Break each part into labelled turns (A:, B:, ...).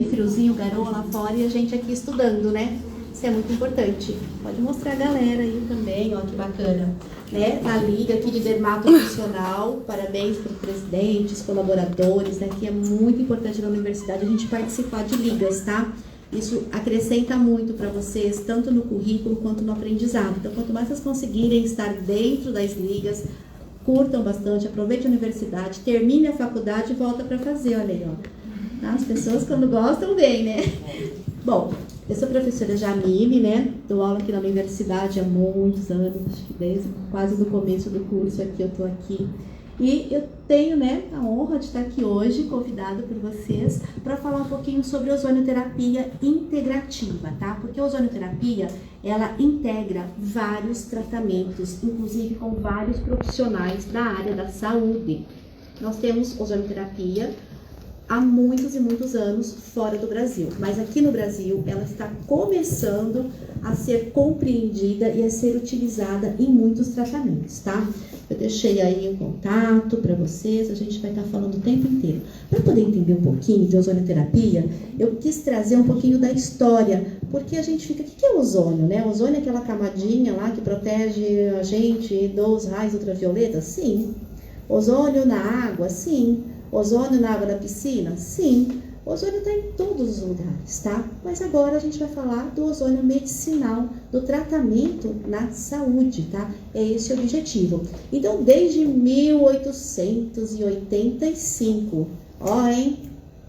A: friozinho, garoa lá fora e a gente aqui estudando, né? Isso é muito importante. Pode mostrar a galera aí também, ó, que bacana. Né? Na Liga aqui de Dermato Profissional, parabéns para os presidentes, colaboradores, né? Que é muito importante na universidade a gente participar de ligas, tá? Isso acrescenta muito para vocês, tanto no currículo quanto no aprendizado. Então, quanto mais vocês conseguirem estar dentro das ligas, curtam bastante, aproveite a universidade, termine a faculdade e volta para fazer, olha aí, ó. As pessoas, quando gostam, vêm, né? Bom, eu sou professora Jamile, né? Dou aula aqui na universidade há muitos anos, desde quase no começo do curso aqui, eu estou aqui. E eu tenho, né, a honra de estar aqui hoje, convidada por vocês, para falar um pouquinho sobre ozonioterapia integrativa, tá? Porque a ozonioterapia, ela integra vários tratamentos, inclusive com vários profissionais da área da saúde. Nós temos ozonioterapia há muitos e muitos anos fora do Brasil, mas aqui no Brasil ela está começando a ser compreendida e a ser utilizada em muitos tratamentos, tá? Eu deixei aí um contato para vocês, a gente vai estar falando o tempo inteiro. Para poder entender um pouquinho de ozonioterapia, eu quis trazer um pouquinho da história, porque a gente fica, o que é ozônio, né? Ozônio é aquela camadinha lá que protege a gente dos raios ultravioletas? Sim. Ozônio na água? Sim. Ozônio na água da piscina? Sim. Ozônio está em todos os lugares, tá? Mas agora a gente vai falar do ozônio medicinal, do tratamento na saúde, tá? É esse o objetivo. Então, desde 1885, ó, hein?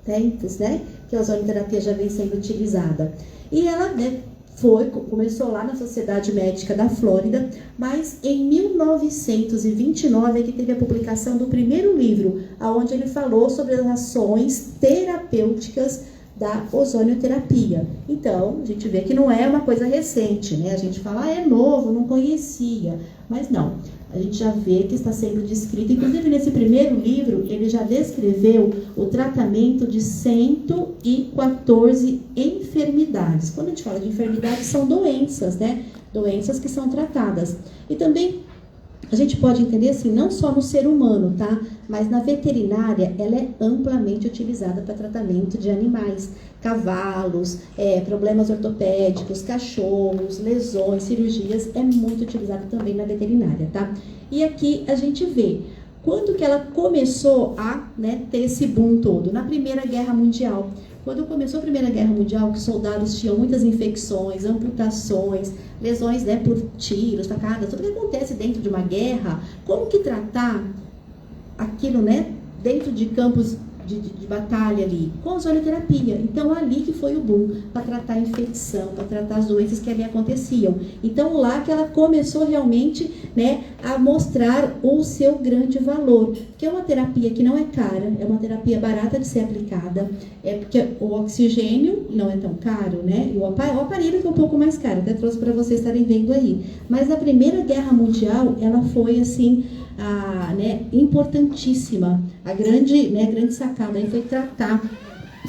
A: Tempos, né? Que a ozonioterapia já vem sendo utilizada. E ela, né, começou lá na Sociedade Médica da Flórida, mas em 1929 é que teve a publicação do primeiro livro, onde ele falou sobre as ações terapêuticas da ozonioterapia. Então, a gente vê que não é uma coisa recente, né? A gente fala, é novo, não conhecia, mas não. A gente já vê que está sendo descrito, inclusive nesse primeiro livro, ele já descreveu o tratamento de 114 enfermidades. Quando a gente fala de enfermidades, são doenças, né? Doenças que são tratadas. E também a gente pode entender assim, não só no ser humano, tá? Mas na veterinária, ela é amplamente utilizada para tratamento de animais, cavalos, problemas ortopédicos, cachorros, lesões, cirurgias, é muito utilizada também na veterinária, tá? E aqui a gente vê quando que ela começou a, né, ter esse boom todo, na Primeira Guerra Mundial. Quando começou a Primeira Guerra Mundial, que os soldados tinham muitas infecções, amputações, lesões, né, por tiros, facadas, tudo que acontece dentro de uma guerra, como que tratar aquilo, né, dentro de campos de batalha ali, com ozonioterapia. Então, ali que foi o boom, para tratar a infecção, para tratar as doenças que ali aconteciam. Então, lá que ela começou realmente, né, a mostrar o seu grande valor, que é uma terapia que não é cara, é uma terapia barata de ser aplicada, porque o oxigênio não é tão caro, né, e o aparelho que é um pouco mais caro, até trouxe para vocês estarem vendo aí. Mas na Primeira Guerra Mundial, ela foi, assim, importantíssima. A grande sacada aí foi tratar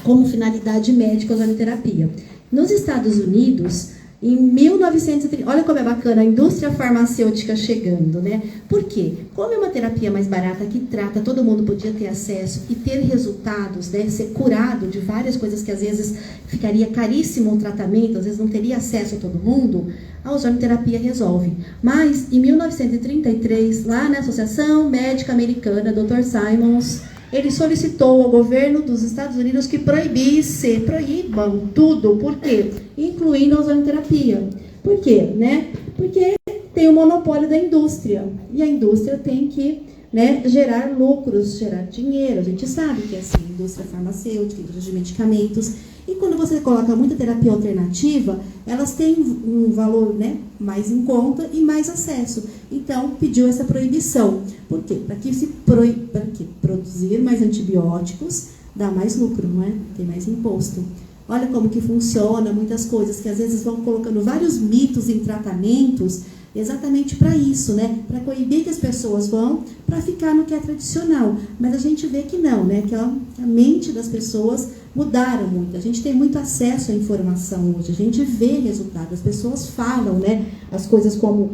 A: como finalidade médica a ozonioterapia. Nos Estados Unidos, em 1930, olha como é bacana a indústria farmacêutica chegando, né? Por quê? Como é uma terapia mais barata que trata, todo mundo podia ter acesso e ter resultados, né? Ser curado de várias coisas que às vezes ficaria caríssimo o tratamento, às vezes não teria acesso a todo mundo, a ozonioterapia resolve. Mas, em 1933, lá na Associação Médica Americana, Dr. Simons, ele solicitou ao governo dos Estados Unidos que proíbam tudo. Por quê? Incluindo a ozonioterapia. Por quê? Né? Porque tem o monopólio da indústria. E a indústria tem que, né, gerar lucros, gerar dinheiro. A gente sabe que é assim, indústria farmacêutica, indústria de medicamentos. E quando você coloca muita terapia alternativa, elas têm um valor, né, mais em conta e mais acesso. Então, pediu essa proibição. Por quê? Para que produzir mais antibióticos dá mais lucro, não é? Tem mais imposto. Olha como que funciona, muitas coisas que às vezes vão colocando vários mitos em tratamentos, exatamente para isso, né? Para coibir que as pessoas vão, para ficar no que é tradicional. Mas a gente vê que não, né? Que a mente das pessoas mudaram muito. A gente tem muito acesso à informação hoje. A gente vê resultados. As pessoas falam, né? As coisas como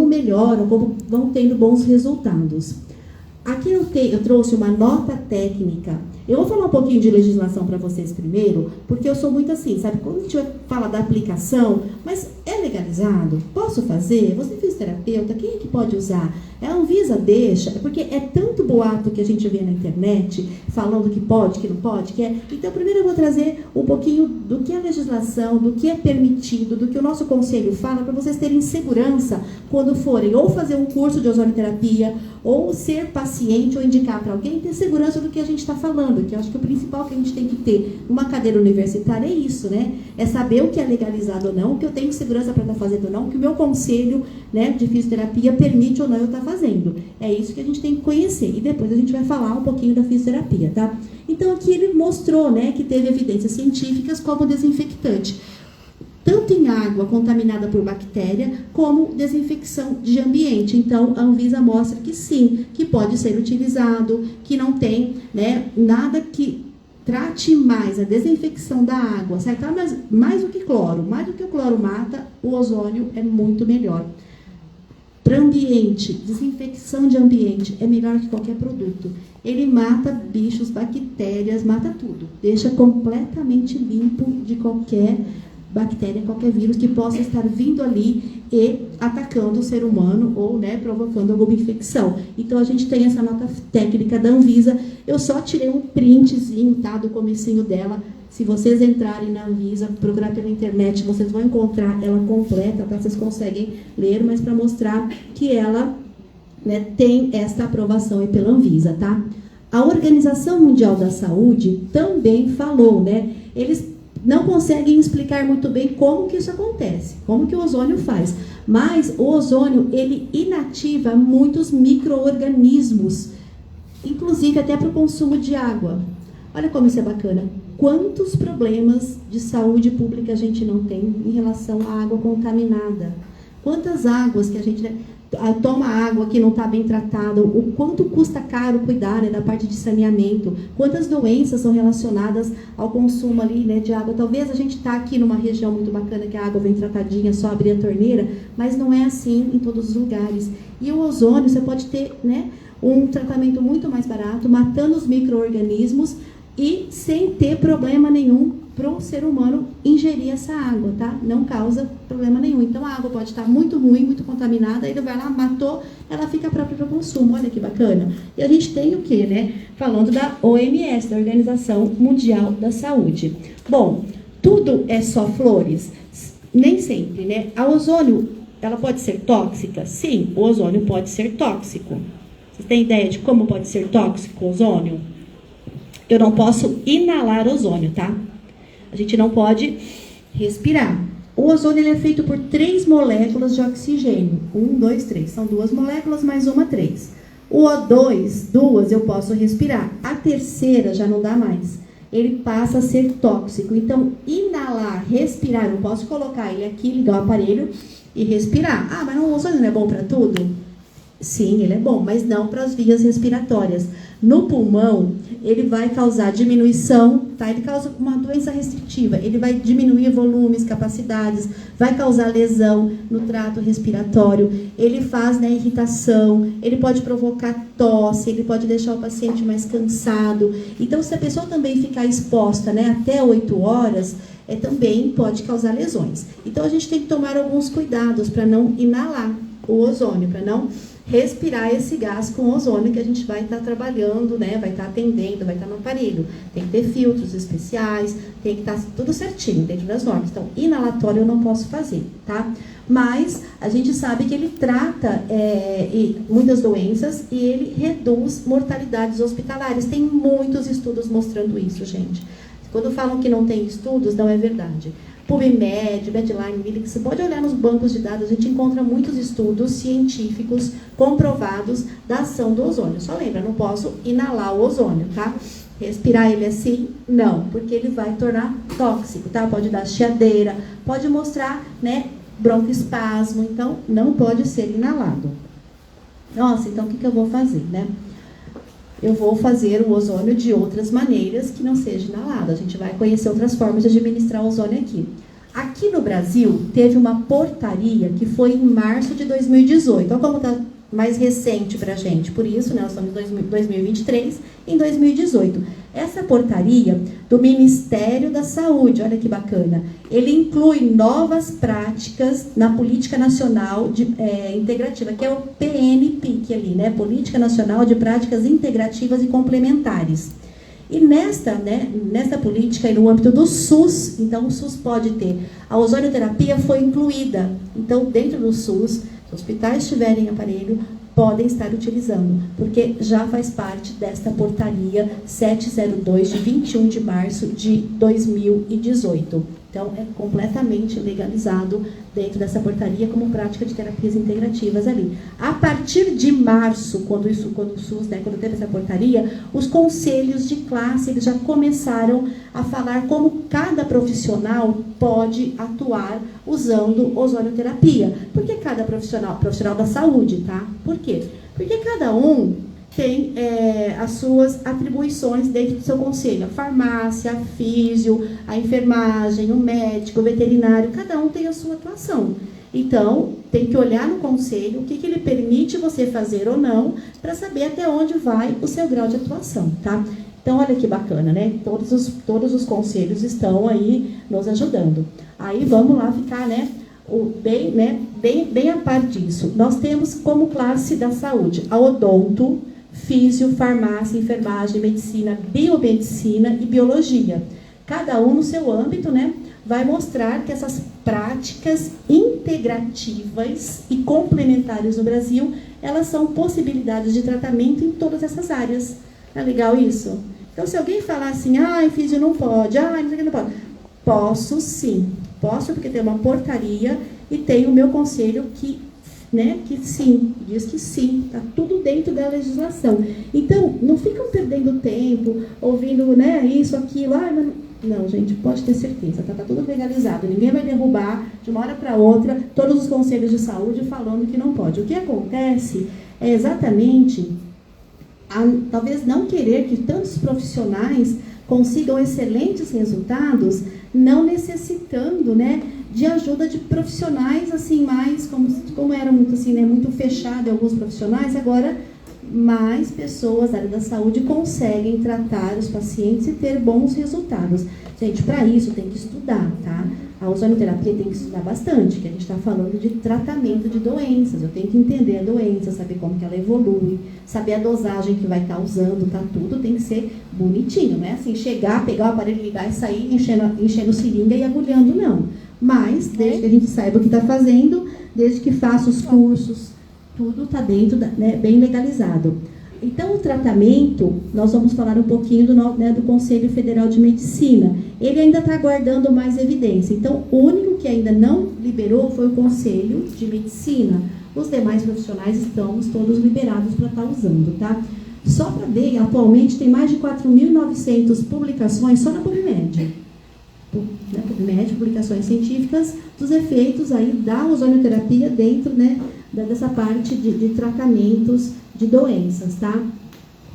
A: melhoram, como vão tendo bons resultados. Aqui eu trouxe uma nota técnica Eu vou falar um pouquinho de legislação para vocês primeiro, porque eu sou muito assim, sabe? Quando a gente vai falar da aplicação, mas é legalizado? Posso fazer? Você é fisioterapeuta? Quem é que pode usar? A Anvisa deixa, porque é tanto boato que a gente vê na internet, falando que pode, que não pode, que é... Então, primeiro eu vou trazer um pouquinho do que é legislação, do que é permitido, do que o nosso conselho fala, para vocês terem segurança quando forem ou fazer um curso de ozonioterapia, ou ser paciente, ou indicar para alguém, ter segurança do que a gente está falando, que eu acho que o principal que a gente tem que ter numa cadeira universitária é isso, né? É saber o que é legalizado ou não, o que eu tenho segurança para estar fazendo ou não, o que o meu conselho, né, de fisioterapia permite ou não eu estar fazendo. É isso que a gente tem que conhecer. E depois a gente vai falar um pouquinho da fisioterapia, tá? Então aqui ele mostrou, né, que teve evidências científicas como desinfectante, tanto em água contaminada por bactéria, como desinfecção de ambiente. Então, a Anvisa mostra que sim, que pode ser utilizado, que não tem, né, nada que trate mais a desinfecção da água, certo? Mas mais do que cloro, mais do que o cloro mata, o ozônio é muito melhor. Para ambiente, desinfecção de ambiente é melhor que qualquer produto. Ele mata bichos, bactérias, mata tudo. Deixa completamente limpo de qualquer bactéria, qualquer vírus que possa estar vindo ali e atacando o ser humano ou, né, provocando alguma infecção. Então, a gente tem essa nota técnica da Anvisa. Eu só tirei um printzinho, tá, do comecinho dela. Se vocês entrarem na Anvisa, procurar pela internet, vocês vão encontrar ela completa, tá? Vocês conseguem ler, mas para mostrar que ela, né, tem esta aprovação aí pela Anvisa, tá? A Organização Mundial da Saúde também falou, né? Eles não conseguem explicar muito bem como que isso acontece, como que o ozônio faz. Mas o ozônio, ele inativa muitos micro-organismos, inclusive até para o consumo de água. Olha como isso é bacana. Quantos problemas de saúde pública a gente não tem em relação à água contaminada? Quantas águas que a gente toma água que não está bem tratada, o quanto custa caro cuidar, né, da parte de saneamento, quantas doenças são relacionadas ao consumo ali, né, de água. Talvez a gente está aqui numa região muito bacana que a água vem tratadinha, só abrir a torneira, mas não é assim em todos os lugares. E o ozônio, você pode ter, né, um tratamento muito mais barato, matando os micro-organismos e sem ter problema nenhum para o ser humano ingerir essa água, tá? Não causa problema nenhum. Então, a água pode estar muito ruim, muito contaminada, ele vai lá, matou, ela fica própria para o consumo. Olha que bacana. E a gente tem o quê, né? Falando da OMS, da Organização Mundial da Saúde. Bom, tudo é só flores? Nem sempre, né? A ozônio, ela pode ser tóxica? Sim, o ozônio pode ser tóxico. Vocês têm ideia de como pode ser tóxico o ozônio? Eu não posso inalar ozônio, tá? A gente não pode respirar. O ozônio ele é feito por 3 moléculas de oxigênio. 1, 2, 3. São 2 moléculas, mais uma, 3. O O2, 2 eu posso respirar. A terceira já não dá mais. Ele passa a ser tóxico. Então, inalar, respirar, eu posso colocar ele aqui, ligar o aparelho e respirar. Ah, mas o ozônio não é bom para tudo? Sim, ele é bom, mas não para as vias respiratórias. No pulmão, ele vai causar diminuição, tá? Ele causa uma doença restritiva, ele vai diminuir volumes, capacidades, vai causar lesão no trato respiratório, ele faz, né, irritação, ele pode provocar tosse, ele pode deixar o paciente mais cansado. Então, se a pessoa também ficar exposta, né, até 8 horas, também pode causar lesões. Então, a gente tem que tomar alguns cuidados para não inalar o ozônio, para não respirar esse gás com ozônio que a gente vai estar trabalhando, né? Vai estar atendendo, vai estar no aparelho. Tem que ter filtros especiais, tem que estar tudo certinho, dentro das normas. Então, inalatório eu não posso fazer, tá? Mas a gente sabe que ele trata muitas doenças e ele reduz mortalidades hospitalares. Tem muitos estudos mostrando isso, gente. Quando falam que não tem estudos, não é verdade. PubMed, Medline, você pode olhar nos bancos de dados, a gente encontra muitos estudos científicos comprovados da ação do ozônio. Só lembra, não posso inalar o ozônio, tá? Respirar ele assim, não, porque ele vai tornar tóxico, tá? Pode dar chiadeira, pode mostrar, né, broncoespasmo, então não pode ser inalado. Nossa, então o que eu vou fazer, né? Eu vou fazer o ozônio de outras maneiras que não seja inalado. A gente vai conhecer outras formas de administrar o ozônio aqui. Aqui no Brasil, teve uma portaria que foi em março de 2018. Olha como está mais recente para a gente. Por isso, né, nós estamos em 2023, em 2018. Essa portaria do Ministério da Saúde, olha que bacana, ele inclui novas práticas na Política Nacional Integrativa, que é o PNPIC ali, né? Política Nacional de Práticas Integrativas e Complementares. E nesta política, e no âmbito do SUS, então o SUS pode ter, a ozonioterapia foi incluída. Então, dentro do SUS, se os hospitais tiverem aparelho, podem estar utilizando, porque já faz parte desta portaria 702, de 21 de março de 2018. Então, é completamente legalizado dentro dessa portaria como prática de terapias integrativas ali. A partir de março, quando o SUS, quando teve essa portaria, os conselhos de classe eles já começaram a falar como cada profissional pode atuar usando ozonioterapia. Por que cada profissional da saúde, tá? Por quê? Porque cada um tem as suas atribuições dentro do seu conselho. A farmácia, a físio, a enfermagem, o médico, o veterinário, cada um tem a sua atuação. Então, tem que olhar no conselho o que ele permite você fazer ou não, para saber até onde vai o seu grau de atuação, tá? Então, olha que bacana, né? Todos os conselhos estão aí nos ajudando. Aí, vamos lá ficar, bem a par disso. Nós temos como classe da saúde a odonto, físio, farmácia, enfermagem, medicina, biomedicina e biologia. Cada um no seu âmbito, né, vai mostrar que essas práticas integrativas e complementares no Brasil, elas são possibilidades de tratamento em todas essas áreas. É legal isso? Então, se alguém falar assim, físio não pode, não pode. Posso sim. Posso porque tem uma portaria e tem o meu conselho que sim, diz que sim, está tudo dentro da legislação. Então, não ficam perdendo tempo, ouvindo, isso, aquilo, mas não, gente, pode ter certeza, tá tudo legalizado, ninguém vai derrubar de uma hora para outra todos os conselhos de saúde falando que não pode. O que acontece é exatamente, talvez não querer que tantos profissionais consigam excelentes resultados, não necessitando, de ajuda de profissionais, assim, mais, como era muito, assim, muito fechado em alguns profissionais, agora mais pessoas da área da saúde conseguem tratar os pacientes e ter bons resultados. Gente, para isso tem que estudar, tá? A ozonioterapia tem que estudar bastante, que a gente está falando de tratamento de doenças. Eu tenho que entender a doença, saber como que ela evolui, saber a dosagem que vai estar usando, tá? Tudo tem que ser bonitinho, não é assim, chegar, pegar o aparelho, ligar e sair enchendo seringa e agulhando, não. Mas, desde que a gente saiba o que está fazendo, desde que faça os cursos, tudo está dentro, bem legalizado. Então, o tratamento, nós vamos falar um pouquinho do Conselho Federal de Medicina. Ele ainda está aguardando mais evidência. Então, o único que ainda não liberou foi o Conselho de Medicina. Os demais profissionais estamos todos liberados para estar usando, tá? Só para ver, atualmente tem mais de 4.900 publicações só na PubMed. PubMed, publicações científicas, dos efeitos aí da ozonioterapia dentro, dessa parte de tratamentos de doenças, tá?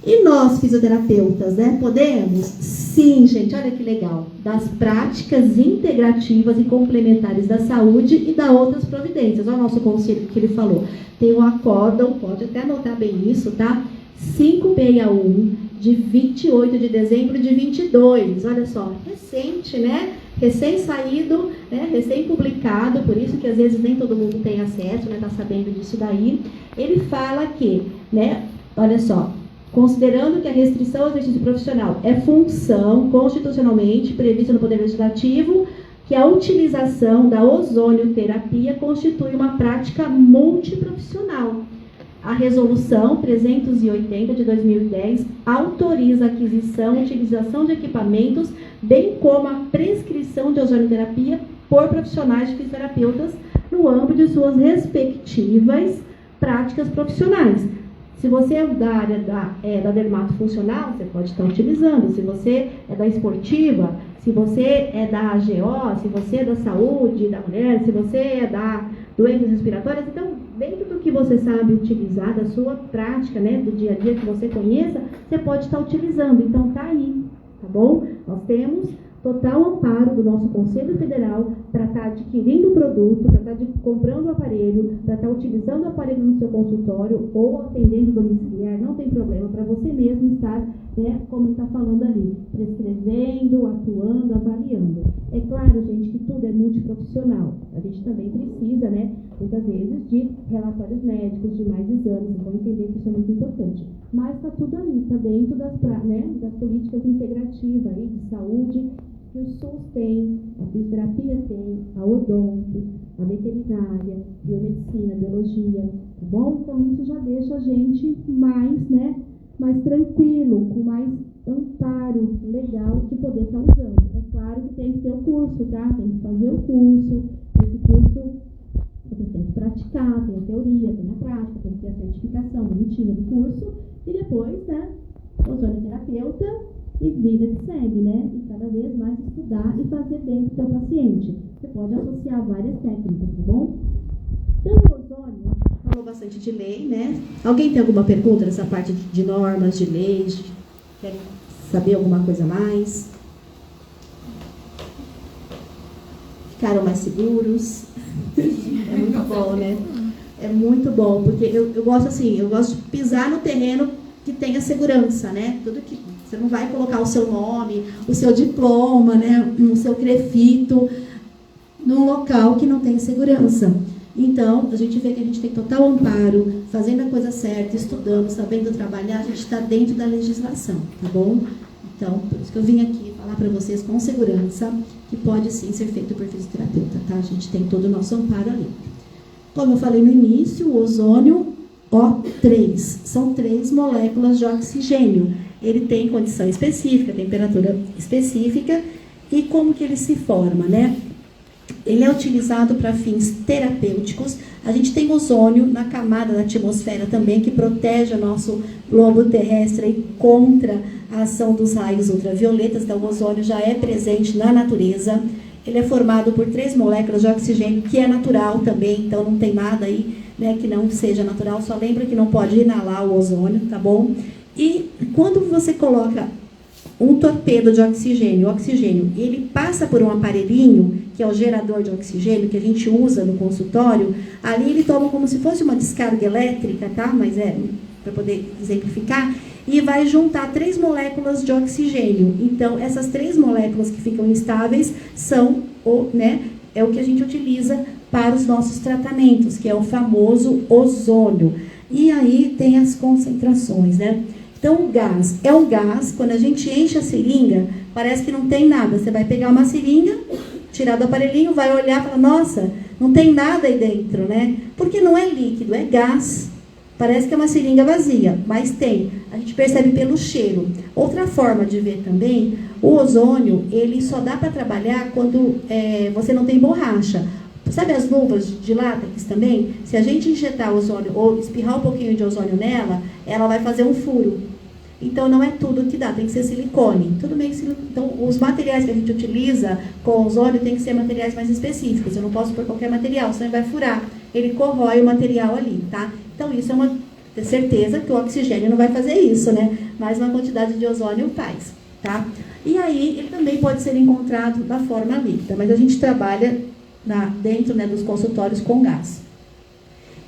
A: E nós, fisioterapeutas, podemos? Sim, gente, olha que legal. Das práticas integrativas e complementares da saúde e da outras providências. Olha o nosso conselho que ele falou. Tem um acórdão, pode até anotar bem isso, tá? 561, de 28 de dezembro de 22. Olha só, recente, recém-saído, recém-publicado, por isso que às vezes nem todo mundo tem acesso, tá sabendo disso daí. Ele fala que, olha só, considerando que a restrição ao exercício profissional é função constitucionalmente prevista no Poder Legislativo, que a utilização da ozonioterapia constitui uma prática multiprofissional. A Resolução 380 de 2010 autoriza a aquisição e utilização de equipamentos, bem como a prescrição de ozonioterapia por profissionais de fisioterapeutas no âmbito de suas respectivas práticas profissionais. Se você é da área da dermatofuncional, você pode estar utilizando. Se você é da esportiva, se você é da AGO, se você é da saúde da mulher, se você é da doenças respiratórias, então, dentro do que você sabe utilizar, da sua prática, do dia a dia que você conheça, você pode estar utilizando. Então, tá aí, tá bom? Nós temos total amparo do nosso Conselho Federal para estar adquirindo o produto, para estar comprando o aparelho, para estar utilizando o aparelho no seu consultório ou atendendo domiciliar, não tem problema, para você mesmo estar né, como ele está falando ali, prescrevendo, atuando, avaliando. É claro, gente, que tudo é multiprofissional. A gente também precisa, né, muitas vezes, de relatórios médicos, de mais exames, vão entender que isso é muito importante. Mas está tudo ali, está dentro das políticas integrativas aí, de saúde, que o SUS tem, a fisioterapia tem, a odonto, a veterinária, biomedicina, biologia, tá bom? Então isso já deixa a gente mais, né, mais tranquilo, com mais amparo legal de poder estar usando. É claro que tem que ter o curso, tá? Tem que fazer o curso. Esse curso você tem que praticar, tem a teoria, tem a prática, tem que ter a certificação bonitinha do curso e depois, né, ozonioterapeuta e vida que segue, né? E cada vez mais estudar e fazer bem para o seu paciente. Você pode associar várias técnicas, tá bom? Então, o ozônio falou bastante de lei, né? Alguém tem alguma pergunta nessa parte de normas, de leis? Quer saber alguma coisa a mais? Ficaram mais seguros? É muito bom, né? É muito bom, porque eu gosto assim, eu gosto de pisar no terreno que tenha segurança, né? Tudo que você não vai colocar o seu nome, o seu diploma, né? O seu crefito num local que não tem segurança. Então, a gente vê que a gente tem total amparo, fazendo a coisa certa, estudando, sabendo trabalhar, a gente está dentro da legislação, tá bom? Então, por isso que eu vim aqui falar para vocês com segurança que pode sim ser feito por fisioterapeuta, tá? A gente tem todo o nosso amparo ali. Como eu falei no início, o ozônio O3, são 3 moléculas de oxigênio. Ele tem condição específica, temperatura específica, e como que ele se forma, né? Ele é utilizado para fins terapêuticos. A gente tem ozônio na camada da atmosfera também, que protege o nosso globo terrestre contra a ação dos raios ultravioletas. Então, o ozônio já é presente na natureza. Ele é formado por 3 moléculas de oxigênio, que é natural também, então não tem nada aí, né, que não seja natural. Só lembra que não pode inalar o ozônio, tá bom? E quando você coloca um torpedo de oxigênio, o oxigênio, ele passa por um aparelhinho, que é o gerador de oxigênio, que a gente usa no consultório, ali ele toma como se fosse uma descarga elétrica, tá? Mas é para poder exemplificar, e vai juntar 3 moléculas de oxigênio. Então, essas 3 moléculas que ficam instáveis são é o que a gente utiliza para os nossos tratamentos, que é o famoso ozônio. E aí tem as concentrações, né? Então, o gás é um gás, quando a gente enche a seringa, parece que não tem nada. Você vai pegar uma seringa, tirar do aparelhinho, vai olhar e falar, nossa, não tem nada aí dentro, né? Porque não é líquido, é gás. Parece que é uma seringa vazia, mas tem. A gente percebe pelo cheiro. Outra forma de ver também, o ozônio, ele só dá para trabalhar quando você não tem borracha. Sabe as luvas de látex também? Se a gente injetar ozônio ou espirrar um pouquinho de ozônio nela, ela vai fazer um furo. Então, não é tudo que dá, tem que ser silicone. Tudo bem que silicone. Então, os materiais que a gente utiliza com ozônio tem que ser materiais mais específicos. Eu não posso pôr qualquer material, senão ele vai furar. Ele corrói o material ali, tá? Então, isso é uma certeza que o oxigênio não vai fazer isso, né? Mas uma quantidade de ozônio faz, tá? E aí, ele também pode ser encontrado na forma líquida, mas a gente trabalha dentro, né, dos consultórios com gás.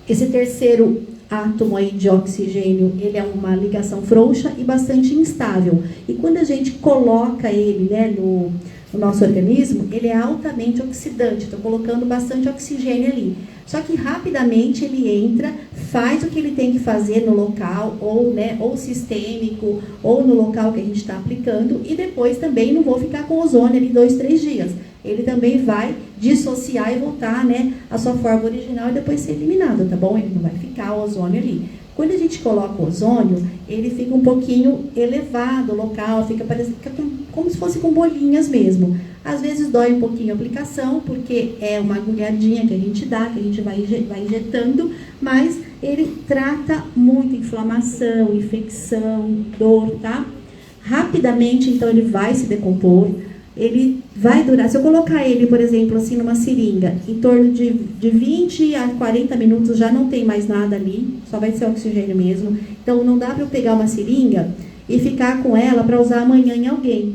A: Esse terceiro átomo aí de oxigênio, ele é uma ligação frouxa e bastante instável. E quando a gente coloca ele, né, no nosso organismo, ele é altamente oxidante. Estou colocando bastante oxigênio ali. Só que rapidamente ele entra, faz o que ele tem que fazer no local, ou sistêmico, ou no local que a gente está aplicando, e depois também não vou ficar com ozônio ali 2, 3 dias. Ele também vai dissociar e voltar, né, à sua forma original e depois ser eliminado, tá bom? Ele não vai ficar o ozônio ali. Quando a gente coloca o ozônio, ele fica um pouquinho elevado o local, fica como se fosse com bolinhas mesmo. Às vezes dói um pouquinho a aplicação, porque é uma agulhadinha que a gente dá, que a gente vai injetando, mas ele trata muito inflamação, infecção, dor, tá? Rapidamente, então, ele vai se decompor. Ele vai durar, se eu colocar ele, por exemplo, assim numa seringa, em torno de 20 a 40 minutos já não tem mais nada ali, só vai ser oxigênio mesmo. Então, não dá para eu pegar uma seringa e ficar com ela para usar amanhã em alguém.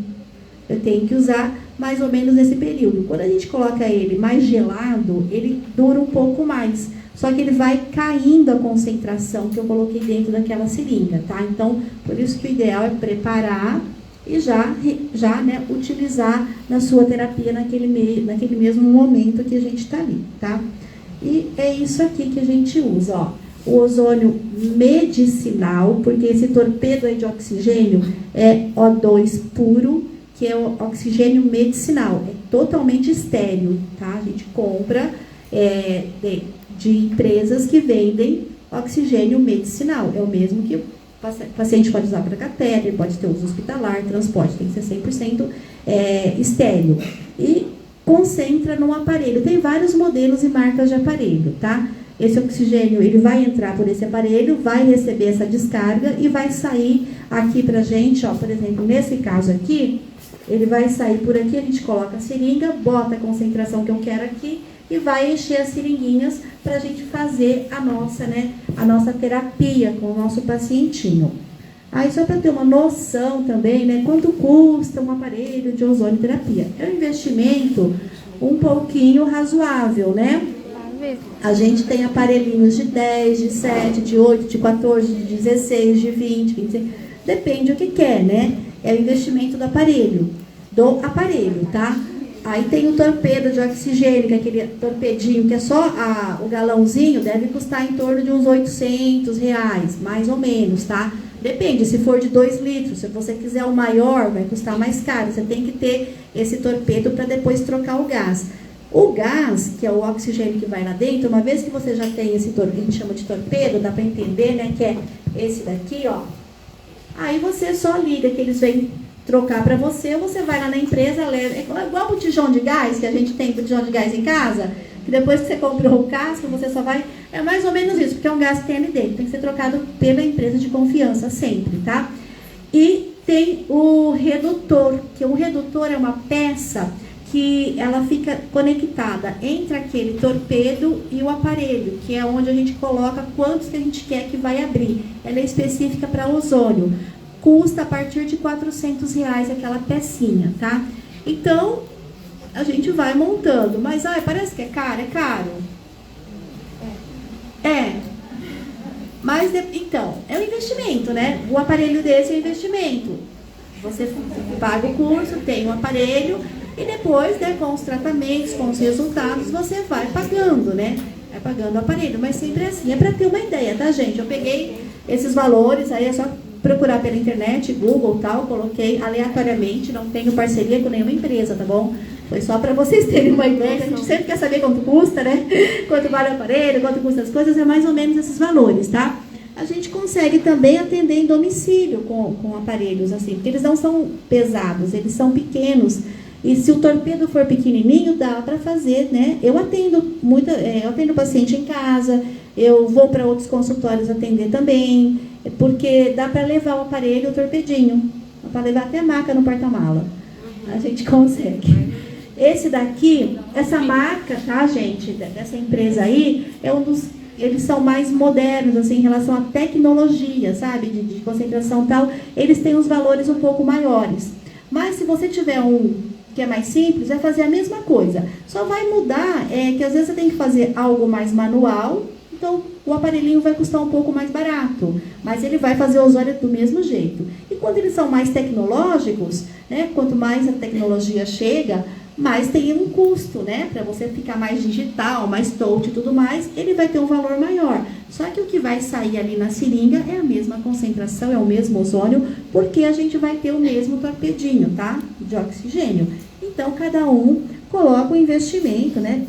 A: Eu tenho que usar mais ou menos nesse período. Quando a gente coloca ele mais gelado, ele dura um pouco mais. Só que ele vai caindo a concentração que eu coloquei dentro daquela seringa, tá? Então, por isso que o ideal é preparar e já né, utilizar na sua terapia naquele mesmo momento que a gente está ali, tá? E é isso aqui que a gente usa, ó. O ozônio medicinal, porque esse torpedo aí de oxigênio é O2 puro, que é o oxigênio medicinal, é totalmente estéril, tá? A gente compra de empresas que vendem oxigênio medicinal, é o mesmo que o paciente pode usar para catéter, pode ter uso hospitalar, transporte, tem que ser 100% estéril. E concentra no aparelho, tem vários modelos e marcas de aparelho, tá? Esse oxigênio, ele vai entrar por esse aparelho, vai receber essa descarga e vai sair aqui pra gente, ó, por exemplo, nesse caso aqui, ele vai sair por aqui, a gente coloca a seringa, bota a concentração que eu quero aqui e vai encher as seringuinhas para a gente fazer a nossa terapia com o nosso pacientinho. Aí, só para ter uma noção também, né, quanto custa um aparelho de ozonioterapia? É um investimento um pouquinho razoável, né? A gente tem aparelhinhos de 10, de 7, de 8, de 14, de 16, de 20, 26, depende do que quer, né? É o investimento do aparelho, tá? Aí tem o torpedo de oxigênio, que é aquele torpedinho, que é só o galãozinho, deve custar em torno de uns R$800, mais ou menos, tá? Depende, se for de 2 litros, se você quiser o maior, vai custar mais caro. Você tem que ter esse torpedo para depois trocar o gás. O gás, que é o oxigênio que vai lá dentro, uma vez que você já tem esse torpedo, que a gente chama de torpedo, dá para entender, né, que é esse daqui, ó. Aí você só liga, que eles vêm trocar para você vai lá na empresa, leva, é igual o botijão de gás, que a gente tem botijão de gás em casa, que depois que você comprou o casco, você só vai, é mais ou menos isso, porque é um gás que tem ali dentro, tem que ser trocado pela empresa de confiança sempre, tá? E tem o redutor, que o redutor é uma peça que ela fica conectada entre aquele torpedo e o aparelho, que é onde a gente coloca quantos que a gente quer que vai abrir. Ela é específica para ozônio. Custa a partir de R$400 aquela pecinha, tá? Então, a gente vai montando. Mas, parece que é caro? É caro. Mas, então, é um investimento, né? O aparelho desse é um investimento. Você paga o curso, tem um aparelho, e depois, né, com os tratamentos, com os resultados, você vai pagando, né? Vai pagando o aparelho. Mas sempre assim, é para ter uma ideia, tá, gente? Eu peguei esses valores, aí é só procurar pela internet, Google e tal, coloquei aleatoriamente, não tenho parceria com nenhuma empresa, tá bom? Foi só para vocês terem uma ideia, a gente sempre quer saber quanto custa, né? Quanto vale o aparelho, quanto custa as coisas, é mais ou menos esses valores, tá? A gente consegue também atender em domicílio com aparelhos assim, porque eles não são pesados, eles são pequenos. E se o torpedo for pequenininho, dá para fazer, né? Eu atendo paciente em casa, eu vou para outros consultórios atender também, porque dá para levar o aparelho, o torpedinho, dá para levar até a maca no porta-mala. A gente consegue. Esse daqui, essa marca, tá, gente, dessa empresa aí, eles são mais modernos, assim, em relação à tecnologia, sabe, de concentração e tal, eles têm os valores um pouco maiores. Mas se você tiver um que é mais simples, vai fazer a mesma coisa. Só vai mudar, que às vezes você tem que fazer algo mais manual, então o aparelhinho vai custar um pouco mais barato, mas ele vai fazer o ozônio do mesmo jeito. E quando eles são mais tecnológicos, né, quanto mais a tecnologia chega, mais tem um custo, né? Para você ficar mais digital, mais touch e tudo mais, ele vai ter um valor maior. Só que o que vai sair ali na seringa é a mesma concentração, é o mesmo ozônio, porque a gente vai ter o mesmo torpedinho, tá? De oxigênio. Então, cada um coloca o investimento, né?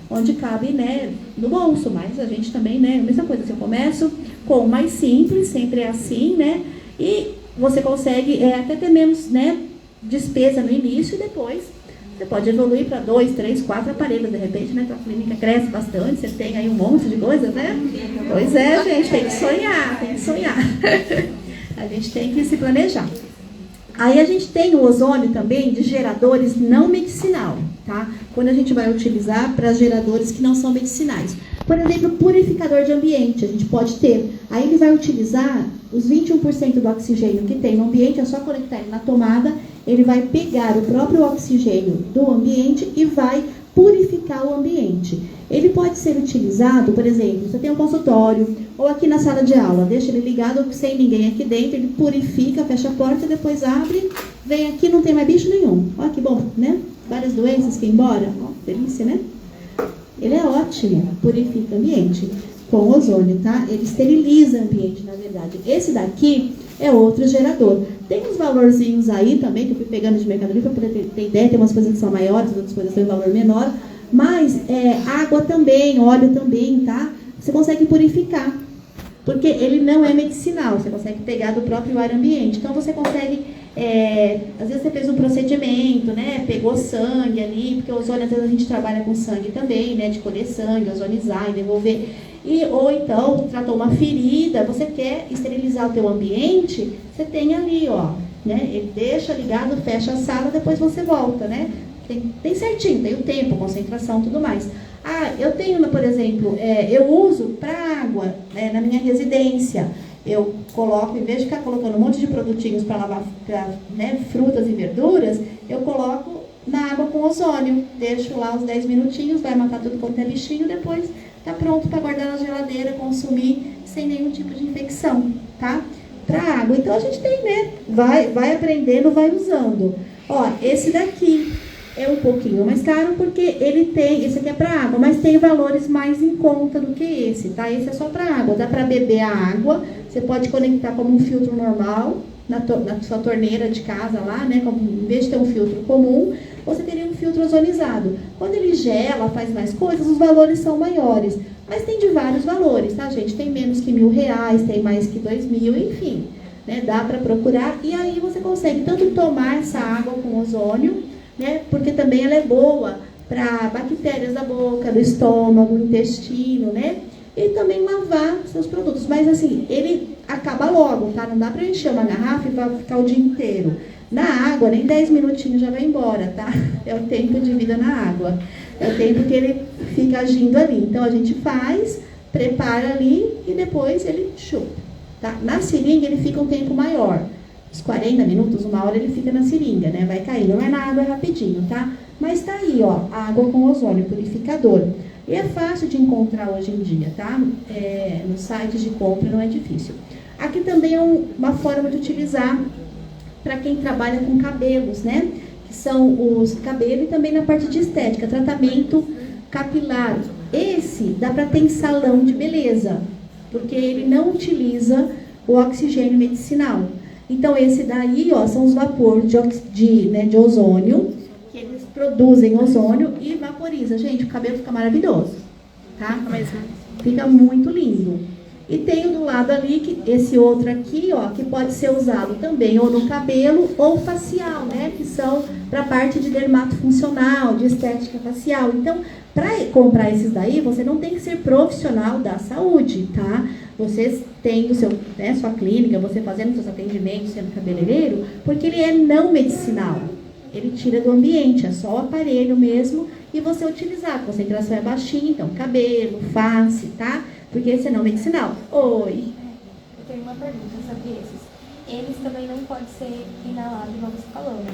A: Onde cabe, né? No bolso, mas a gente também, né? A mesma coisa, se eu começo com o mais simples, sempre é assim, né? E você consegue até ter menos, né? Despesa no início e depois você pode evoluir para 2, 3, 4 aparelhos, de repente, né? Tua clínica cresce bastante, você tem aí um monte de coisas, né? Pois é, gente, tem que sonhar, tem que sonhar. A gente tem que se planejar. Aí a gente tem o ozônio também de geradores não medicinal, tá? Quando a gente vai utilizar para geradores que não são medicinais. Por exemplo, purificador de ambiente, a gente pode ter. Aí ele vai utilizar os 21% do oxigênio que tem no ambiente, é só conectar ele na tomada ele vai pegar o próprio oxigênio do ambiente e vai purificar o ambiente. Ele pode ser utilizado, por exemplo, você tem um consultório ou aqui na sala de aula, deixa ele ligado sem ninguém aqui dentro, ele purifica, fecha a porta, depois abre, vem aqui, não tem mais bicho nenhum. Olha que bom, né? Várias doenças que ir embora. Ó, delícia, né? Ele é ótimo, purifica o ambiente com ozônio, tá? Ele esteriliza o ambiente, na verdade. Esse daqui é outro gerador. Tem uns valorzinhos aí também, que eu fui pegando de Mercado Livre para poder ter ideia, tem umas coisas que são maiores, outras coisas têm um valor menor, mas água também, óleo também, tá? Você consegue purificar, porque ele não é medicinal, você consegue pegar do próprio ar ambiente. Então você consegue, às vezes você fez um procedimento, né? Pegou sangue ali, porque o ozônio, às vezes a gente trabalha com sangue também, né? De colher sangue, ozonizar e devolver. Ou então, tratou uma ferida, você quer esterilizar o teu ambiente, você tem ali, ó, né? Ele deixa ligado, fecha a sala, depois você volta, né? Tem certinho, tem o tempo, concentração, tudo mais. Eu tenho, por exemplo, eu uso para água, né, na minha residência. Eu coloco, em vez de ficar colocando um monte de produtinhos para lavar né, frutas e verduras, eu coloco na água com ozônio. Deixo lá uns 10 minutinhos, vai matar tudo quanto é bichinho, depois está pronto para guardar na geladeira, consumir sem nenhum tipo de infecção, tá? Para água. Então a gente tem, né? Vai aprendendo, vai usando. Ó, esse daqui é um pouquinho mais caro porque ele tem, esse aqui é para água, mas tem valores mais em conta do que esse, tá? Esse é só para água, dá para beber a água, você pode conectar como um filtro normal na sua torneira de casa lá, né? Em vez de ter um filtro comum, você teria um filtro ozonizado. Quando ele gela, faz mais coisas, os valores são maiores. Mas tem de vários valores, tá, gente? Tem menos que R$1.000, tem mais que 2.000, enfim. Né? Dá para procurar. E aí você consegue tanto tomar essa água com ozônio, né? Porque também ela é boa para bactérias da boca, do estômago, do intestino, né? E também lavar seus produtos. Mas assim, ele acaba logo, tá? Não dá para encher uma garrafa e vai ficar o dia inteiro. Na água, nem 10 minutinhos já vai embora, tá? É o tempo de vida na água. É o tempo que ele fica agindo ali. Então, a gente faz, prepara ali e depois ele chupa, tá? Na seringa, ele fica um tempo maior. Uns 40 minutos, 1 hora, ele fica na seringa, né? Vai caindo. Mas na água é rapidinho, tá? Mas tá aí, ó, água com ozônio, purificador. E é fácil de encontrar hoje em dia, tá? No site de compra não é difícil. Aqui também é uma forma de utilizar para quem trabalha com cabelos, né? Que são os cabelos e também na parte de estética, tratamento capilar. Esse dá para ter em salão de beleza, porque ele não utiliza o oxigênio medicinal. Então, esse daí, ó, são os vapores de ozônio, que eles produzem ozônio e vaporiza. Gente, o cabelo fica maravilhoso, tá? Fica muito lindo. E tem do lado ali, esse outro aqui, ó, que pode ser usado também ou no cabelo ou facial, né? Que são para a parte de dermatofuncional, de estética facial. Então, para comprar esses daí, você não tem que ser profissional da saúde, tá? Você tem sua clínica, você fazendo seus atendimentos, sendo cabeleireiro, porque ele é não medicinal. Ele tira do ambiente, é só o aparelho mesmo, e você utilizar. A concentração é baixinha, então cabelo, face, tá? Porque esse é não medicinal. Oi.
B: Eu tenho uma pergunta sobre esses. Eles também não podem ser inalados, igual você falou, né?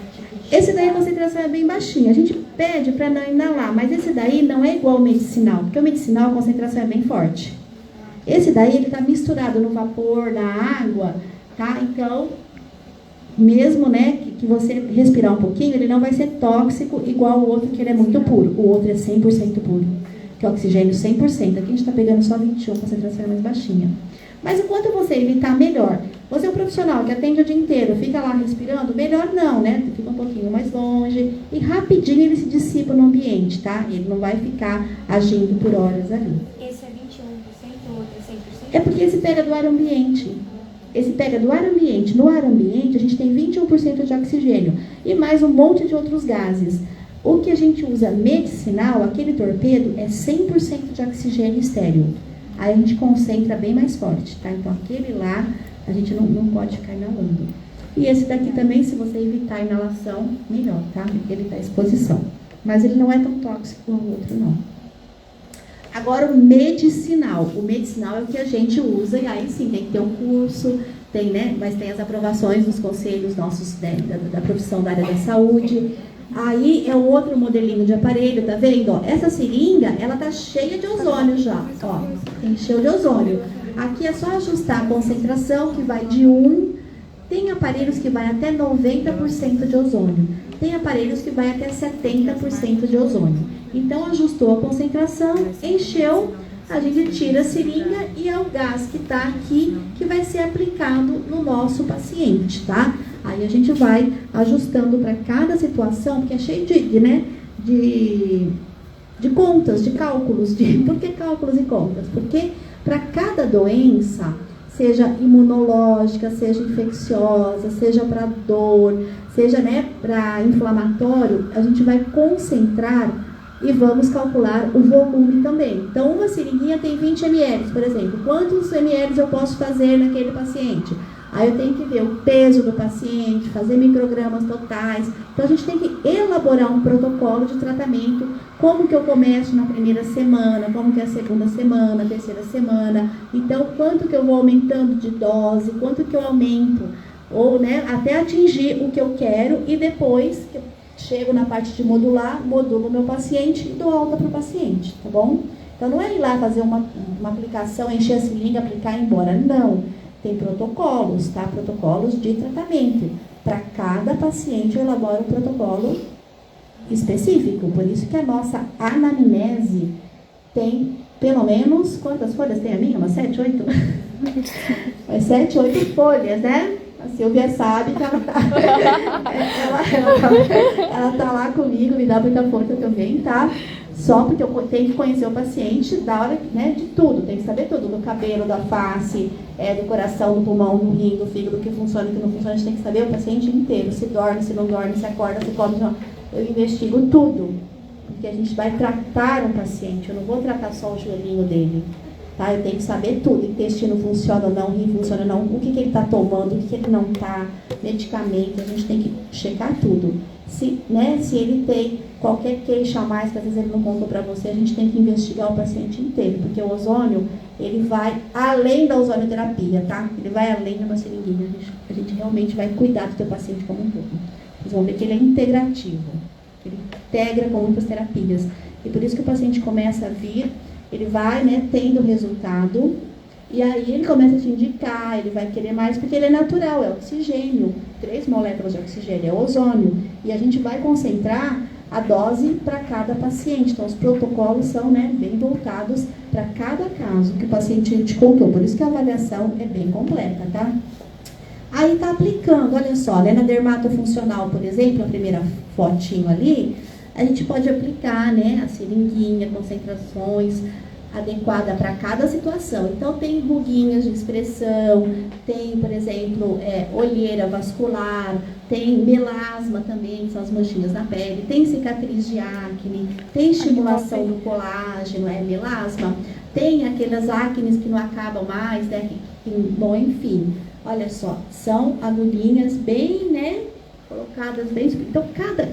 A: Esse daí a concentração é bem baixinha. A gente pede para não inalar, mas esse daí não é igual ao medicinal, porque o medicinal a concentração é bem forte. Esse daí ele está misturado no vapor, na água, tá? Então, mesmo, né, que você respirar um pouquinho, ele não vai ser tóxico igual o outro, que ele é muito puro. O outro é 100% puro, que é oxigênio 100%. Aqui a gente está pegando só 21, a concentração é mais baixinha. Mas enquanto você evitar, melhor. Você é um profissional que atende o dia inteiro, fica lá respirando, melhor não, né? Fica um pouquinho mais longe e rapidinho ele se dissipa no ambiente, tá? Ele não vai ficar agindo por horas ali.
B: Esse é 21%, o outro é 100%?
A: É porque esse pega do ar ambiente. Esse pega do ar ambiente. No ar ambiente, a gente tem 21% de oxigênio e mais um monte de outros gases. O que a gente usa medicinal, aquele torpedo, é 100% de oxigênio estéril. Aí a gente concentra bem mais forte, tá? Então, aquele lá, a gente não pode ficar inalando. E esse daqui também, se você evitar a inalação, melhor, tá? Ele tá à exposição. Mas ele não é tão tóxico como o outro, não. Agora, o medicinal. O medicinal é o que a gente usa, e aí sim, tem que ter um curso, tem, né? Mas tem as aprovações dos conselhos nossos, né, da profissão da área da saúde. Aí é o outro modelinho de aparelho, tá vendo? Ó, essa seringa, ela tá cheia de ozônio já, ó, encheu de ozônio. Aqui é só ajustar a concentração, que vai de 1, tem aparelhos que vai até 90% de ozônio, tem aparelhos que vai até 70% de ozônio. Então, ajustou a concentração, encheu, a gente tira a seringa e é o gás que está aqui, que vai ser aplicado no nosso paciente, tá? Aí a gente vai ajustando para cada situação, porque é cheio de contas, de cálculos. Por que cálculos e contas? Porque para cada doença, seja imunológica, seja infecciosa, seja para dor, seja, né, para inflamatório, a gente vai concentrar e vamos calcular o volume também. Então, uma seringuinha tem 20 ml, por exemplo. Quantos ml eu posso fazer naquele paciente? Aí eu tenho que ver o peso do paciente, fazer microgramas totais. Então, a gente tem que elaborar um protocolo de tratamento. Como que eu começo na primeira semana, como que é a segunda semana, a terceira semana. Então, quanto que eu vou aumentando de dose, quanto que eu aumento, ou, né, até atingir o que eu quero e depois que eu chego na parte de modular, modulo o meu paciente e dou alta para o paciente, tá bom? Então, não é ir lá fazer uma aplicação, encher a seringa, aplicar e ir embora. Não. Tem protocolos, tá? Protocolos de tratamento. Para cada paciente, eu elaboro um protocolo específico. Por isso que a nossa anamnese tem, pelo menos, quantas folhas tem a minha? Umas 7, 8? 7, 8 folhas, né? A Silvia sabe que ela tá lá comigo, me dá muita força também, tá? Só porque eu tenho que conhecer o paciente da hora, né, de tudo, tem que saber tudo, do cabelo, da face, do coração, do pulmão, do rim, do fígado, o que funciona, o que não funciona, a gente tem que saber o paciente inteiro, se dorme, se não dorme, se acorda, se come, não. Eu investigo tudo, porque a gente vai tratar o paciente, eu não vou tratar só o joelhinho dele. Tá? Eu tenho que saber tudo, intestino funciona ou não, rim funciona ou não, o que ele está tomando, o que ele não está, medicamento, a gente tem que checar tudo. Se ele tem qualquer queixa a mais, que às vezes ele não contou para você, a gente tem que investigar o paciente inteiro, porque o ozônio, ele vai além da ozonioterapia, tá? Ele vai além de uma seringuinha, a gente realmente vai cuidar do teu paciente como um todo. Vocês vão ver que ele é integrativo, ele integra com muitas terapias, e por isso que o paciente começa a vir, ele vai, né, tendo resultado, e aí ele começa a te indicar, ele vai querer mais, porque ele é natural, é oxigênio, 3 moléculas de oxigênio, é ozônio, e a gente vai concentrar a dose para cada paciente. Então, os protocolos são, né, bem voltados para cada caso que o paciente te contou, por isso que a avaliação é bem completa, tá? Aí tá aplicando, olha só, né, na dermatofuncional, por exemplo, a primeira fotinho ali, a gente pode aplicar, né, a seringuinha, concentrações adequada para cada situação. Então, tem ruguinhas de expressão, tem, por exemplo, olheira vascular, tem melasma também, que são as manchinhas na pele, tem cicatriz de acne, tem estimulação do colágeno, melasma, tem aquelas acnes que não acabam mais, né, bom, enfim, olha só, são agulhinhas bem, né, colocadas bem. Então, cada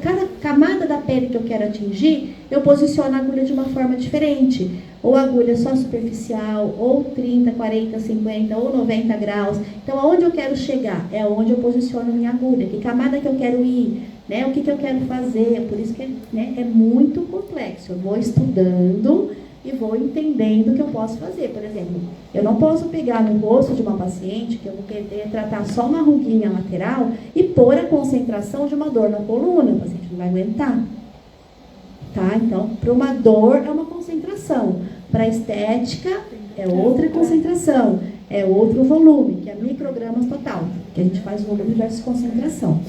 A: camada da pele que eu quero atingir, eu posiciono a agulha de uma forma diferente. Ou agulha só superficial, ou 30, 40, 50, ou 90 graus. Então, aonde eu quero chegar? É onde eu posiciono a minha agulha. Que camada que eu quero ir? Né? O que eu quero fazer? Por isso que, né, é muito complexo. Eu vou estudando e vou entendendo o que eu posso fazer. Por exemplo, eu não posso pegar no rosto de uma paciente, que eu vou querer tratar só uma ruguinha lateral, e pôr a concentração de uma dor na coluna. O paciente não vai aguentar. Tá? Então, para uma dor é uma concentração. Para estética é outra concentração. É outro volume, que é microgramas total. Que a gente faz volume versus concentração.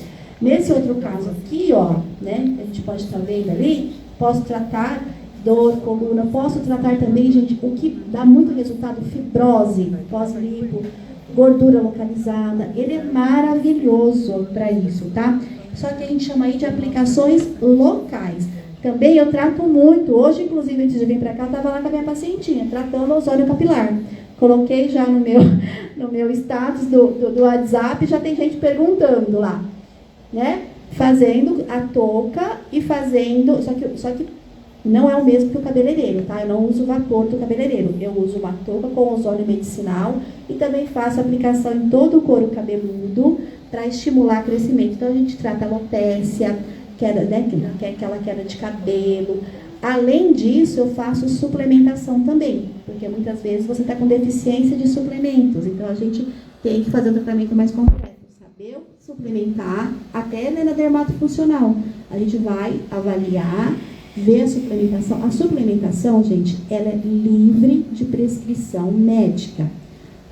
A: Nesse outro caso aqui, ó, né, a gente pode estar vendo ali, posso tratar dor, coluna, posso tratar também, gente, o que dá muito resultado, fibrose, pós-lipo, gordura localizada, ele é maravilhoso para isso, tá? Só que a gente chama aí de aplicações locais. Também eu trato muito, hoje inclusive antes de vir para cá, eu estava lá com a minha pacientinha, tratando ozônio capilar. Coloquei já no meu status do WhatsApp, já tem gente perguntando lá, né? Fazendo a touca e fazendo, só que não é o mesmo que o cabeleireiro, tá? Eu não uso o vapor do cabeleireiro. Eu uso uma touca com ozônio medicinal e também faço aplicação em todo o couro cabeludo para estimular o crescimento. Então, a gente trata a alopécia, queda, né, que é aquela queda de cabelo. Além disso, eu faço suplementação também, porque muitas vezes você está com deficiência de suplementos. Então, a gente tem que fazer um tratamento mais completo. Saber suplementar, até na dermatofuncional. A gente vai avaliar, ver a suplementação. A suplementação, gente, ela é livre de prescrição médica.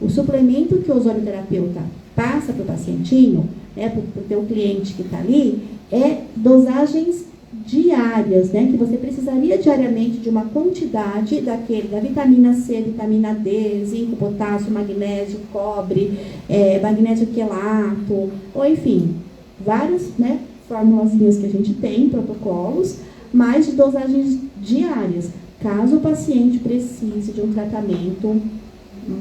A: O suplemento que o ozonioterapeuta passa para o pacientinho, né, para o teu cliente que está ali, é dosagens diárias, né, que você precisaria diariamente de uma quantidade da vitamina C, vitamina D, zinco, potássio, magnésio, cobre, magnésio quelato, ou enfim, várias, né, formulazinhas que a gente tem, protocolos, mas de dosagens diárias. Caso o paciente precise de um tratamento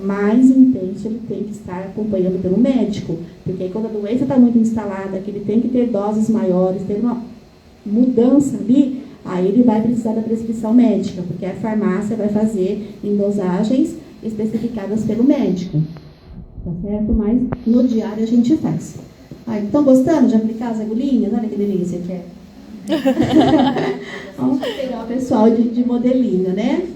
A: mais intenso, ele tem que estar acompanhando pelo médico, porque aí quando a doença está muito instalada, que ele tem que ter doses maiores, ter uma mudança ali, aí ele vai precisar da prescrição médica, porque a farmácia vai fazer em dosagens especificadas pelo médico, tá certo? Mas no diário a gente faz. Estão gostando de aplicar as agulhinhas? Olha que delícia que é. Vamos pegar o pessoal de modelinho, né?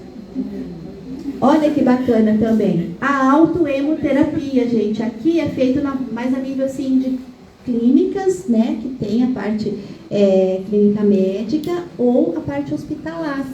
A: Olha que bacana também. A autoemoterapia, gente. Aqui é feito mais a nível assim, de clínicas, né? Que tem a parte clínica médica ou a parte hospitalar.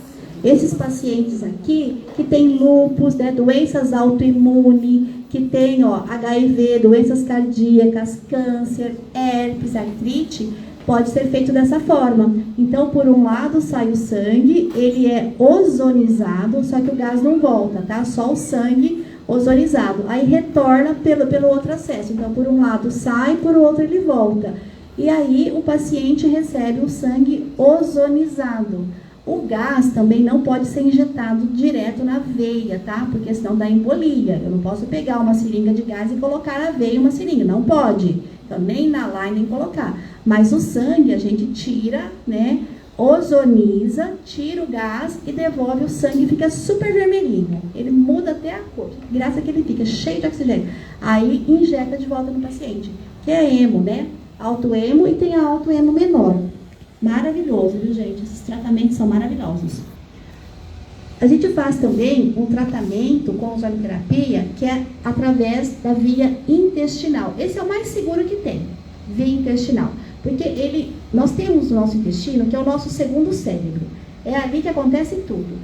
A: Esses pacientes aqui que tem lúpus, né, doenças autoimunes, que tem HIV, doenças cardíacas, câncer, herpes, artrite, pode ser feito dessa forma. Então, por um lado sai o sangue, ele é ozonizado, só que o gás não volta, tá? Só o sangue ozonizado. Aí retorna pelo outro acesso. Então, por um lado sai, por outro ele volta. E aí o paciente recebe o sangue ozonizado. O gás também não pode ser injetado direto na veia, tá? Porque senão dá embolia. Eu não posso pegar uma seringa de gás e colocar na veia uma seringa. Não pode. Então, nem inalar nem colocar. Mas o sangue a gente tira, né? Ozoniza, tira o gás e devolve o sangue, fica super vermelhinho. Ele muda até a cor. Graças a que ele fica cheio de oxigênio. Aí injeta de volta no paciente. Que é hemo, né? Autoemo e tem a autoemo menor. Maravilhoso, viu, gente? Esses tratamentos são maravilhosos. A gente faz também um tratamento com ozonioterapia que é através da via intestinal. Esse é o mais seguro que tem, via intestinal. Porque nós temos o nosso intestino, que é o nosso segundo cérebro. É ali que acontece tudo.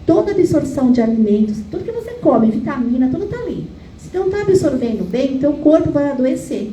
A: Toda absorção de alimentos, tudo que você come, vitamina, tudo está ali. Se não está absorvendo bem, teu corpo vai adoecer.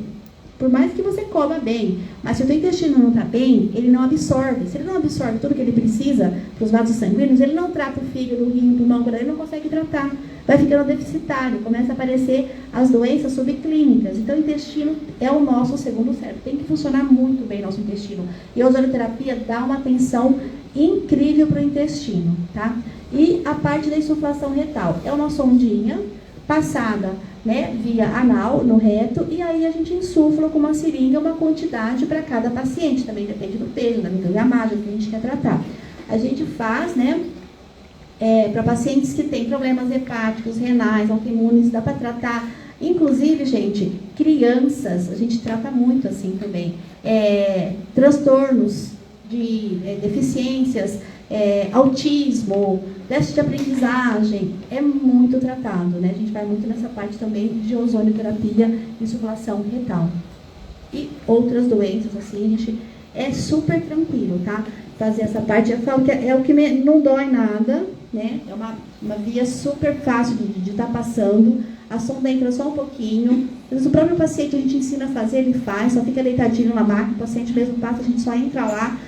A: Por mais que você coma bem, mas se o teu intestino não está bem, ele não absorve. Se ele não absorve tudo que ele precisa para os vasos sanguíneos, ele não trata o fígado, o rim, o pulmão, ele não consegue tratar. Vai ficando deficitário, começa a aparecer as doenças subclínicas. Então, o intestino é o nosso segundo cérebro. Tem que funcionar muito bem nosso intestino. E a ozonioterapia dá uma atenção incrível para o intestino, tá? E a parte da insuflação retal. É uma sondinha passada, né, via anal, no reto, e aí a gente insufla com uma seringa uma quantidade para cada paciente, também depende do peso, da gramagem que a gente quer tratar. A gente faz, né, para pacientes que têm problemas hepáticos, renais, autoimunes, dá para tratar, inclusive, gente, crianças, a gente trata muito assim também, transtornos de deficiências, autismo, déficit de aprendizagem, é muito tratado, né? A gente vai muito nessa parte também de ozonioterapia e insuflação retal. E outras doenças, assim, a gente é super tranquilo, tá? Fazer essa parte, eu falo que é o que não dói nada, né? É uma via super fácil de estar passando. A sonda entra só um pouquinho. Mas o próprio paciente a gente ensina a fazer, ele faz, só fica deitadinho na máquina, o paciente mesmo passa, a gente só entra lá,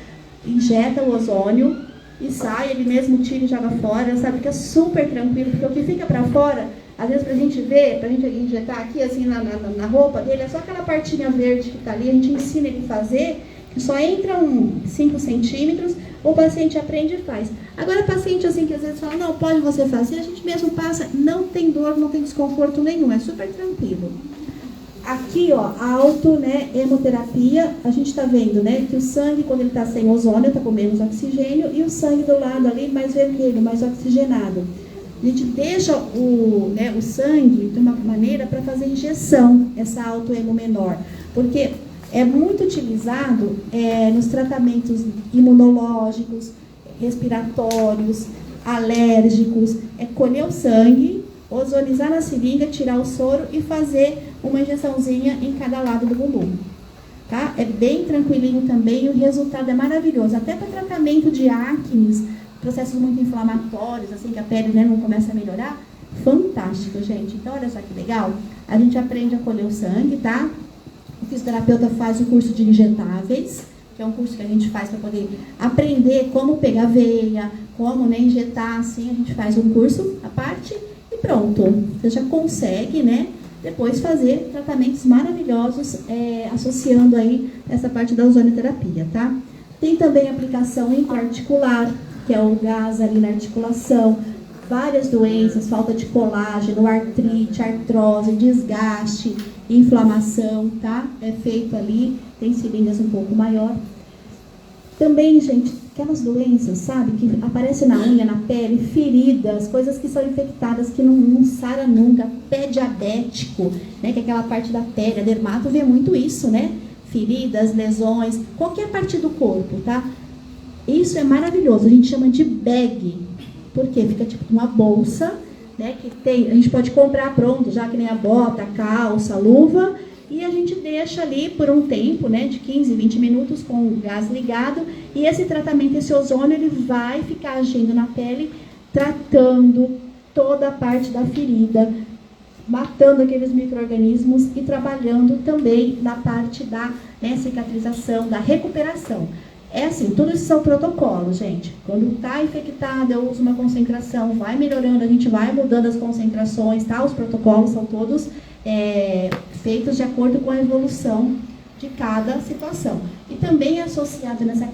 A: injeta o ozônio e sai, ele mesmo tira e joga fora, sabe? Fica super tranquilo, porque o que fica pra fora, às vezes pra gente ver, pra gente injetar aqui, assim, na roupa dele, é só aquela partinha verde que tá ali, a gente ensina ele a fazer, que só entra 5 centímetros, o paciente aprende e faz. Agora, paciente assim, que às vezes fala, não, pode você fazer, a gente mesmo passa, não tem dor, não tem desconforto nenhum, é super tranquilo. Aqui, ó, a hemoterapia, a gente está vendo, né, que o sangue, quando ele está sem ozônio, está com menos oxigênio, e o sangue do lado ali mais vermelho, mais oxigenado. A gente deixa o sangue de uma maneira para fazer injeção, essa autohemo menor, porque é muito utilizado nos tratamentos imunológicos, respiratórios, alérgicos, colher o sangue, ozonizar na seringa, tirar o soro e fazer uma injeçãozinha em cada lado do bumbum. Tá? É bem tranquilinho também e o resultado é maravilhoso. Até para tratamento de acnes, processos muito inflamatórios, assim que a pele, né, não começa a melhorar. Fantástico, gente. Então, olha só que legal. A gente aprende a colher o sangue, tá? O fisioterapeuta faz o curso de injetáveis, que é um curso que a gente faz para poder aprender como pegar veia, como, né, injetar, assim, a gente faz um curso à parte e pronto. Você já consegue, né, depois fazer tratamentos maravilhosos associando aí essa parte da ozonioterapia, tá? Tem também aplicação intraarticular, que é o gás ali na articulação, várias doenças, falta de colágeno, artrite, artrose, desgaste, inflamação, tá? É feito ali, tem seringas um pouco maior. Também, gente, aquelas doenças, sabe, que aparecem na unha, na pele, feridas, coisas que são infectadas, que não sara nunca, pé diabético, né, que é aquela parte da pele, a dermato vê muito isso, né? Feridas, lesões, qualquer parte do corpo, tá? Isso é maravilhoso, a gente chama de bag, porque fica tipo uma bolsa, né, que tem, a gente pode comprar pronto, já que nem a bota, a calça, a luva, e a gente deixa ali por um tempo, né, de 15, 20 minutos com o gás ligado, e esse tratamento, esse ozônio, ele vai ficar agindo na pele, tratando toda a parte da ferida, matando aqueles micro-organismos e trabalhando também na parte da, né, cicatrização, da recuperação. É assim, tudo isso são protocolos, gente. Quando está infectado, eu uso uma concentração, vai melhorando, a gente vai mudando as concentrações, tá? Os protocolos são todos feitos de acordo com a evolução de cada situação. E também é associado nessa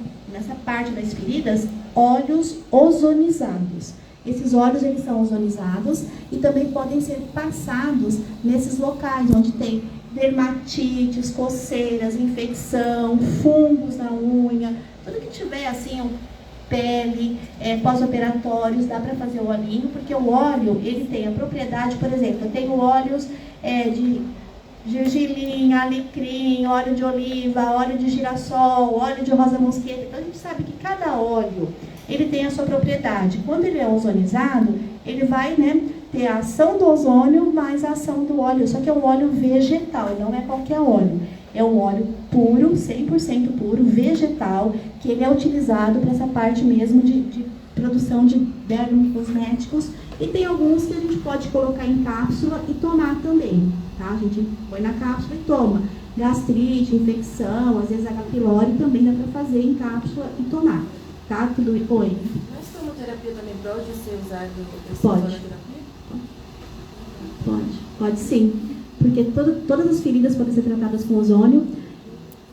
A: parte das feridas, óleos ozonizados. Esses óleos, eles são ozonizados e também podem ser passados nesses locais onde tem dermatites, coceiras, infecção, fungos na unha, tudo que tiver assim, pele, pós-operatórios, dá para fazer o olhinho, porque o óleo, ele tem a propriedade, por exemplo, eu tenho óleos de gergelim, alecrim, óleo de oliva, óleo de girassol, óleo de rosa mosqueta. Então a gente sabe que cada óleo, ele tem a sua propriedade. Quando ele é ozonizado, ele vai, né, ter a ação do ozônio mais a ação do óleo, só que é um óleo vegetal, e não é qualquer óleo. É um óleo puro, 100% puro, vegetal, que ele é utilizado para essa parte mesmo de produção de dermocosméticos. E tem alguns que a gente pode colocar em cápsula e tomar também, tá? A gente põe na cápsula e toma. Gastrite, infecção, às vezes H. pylori também dá para fazer em cápsula e tomar, tá? Tudo. Oi.
C: Mas tomoterapia também pode ser usada essa
A: ozonioterapia? Pode sim, porque todas as feridas podem ser tratadas com ozônio.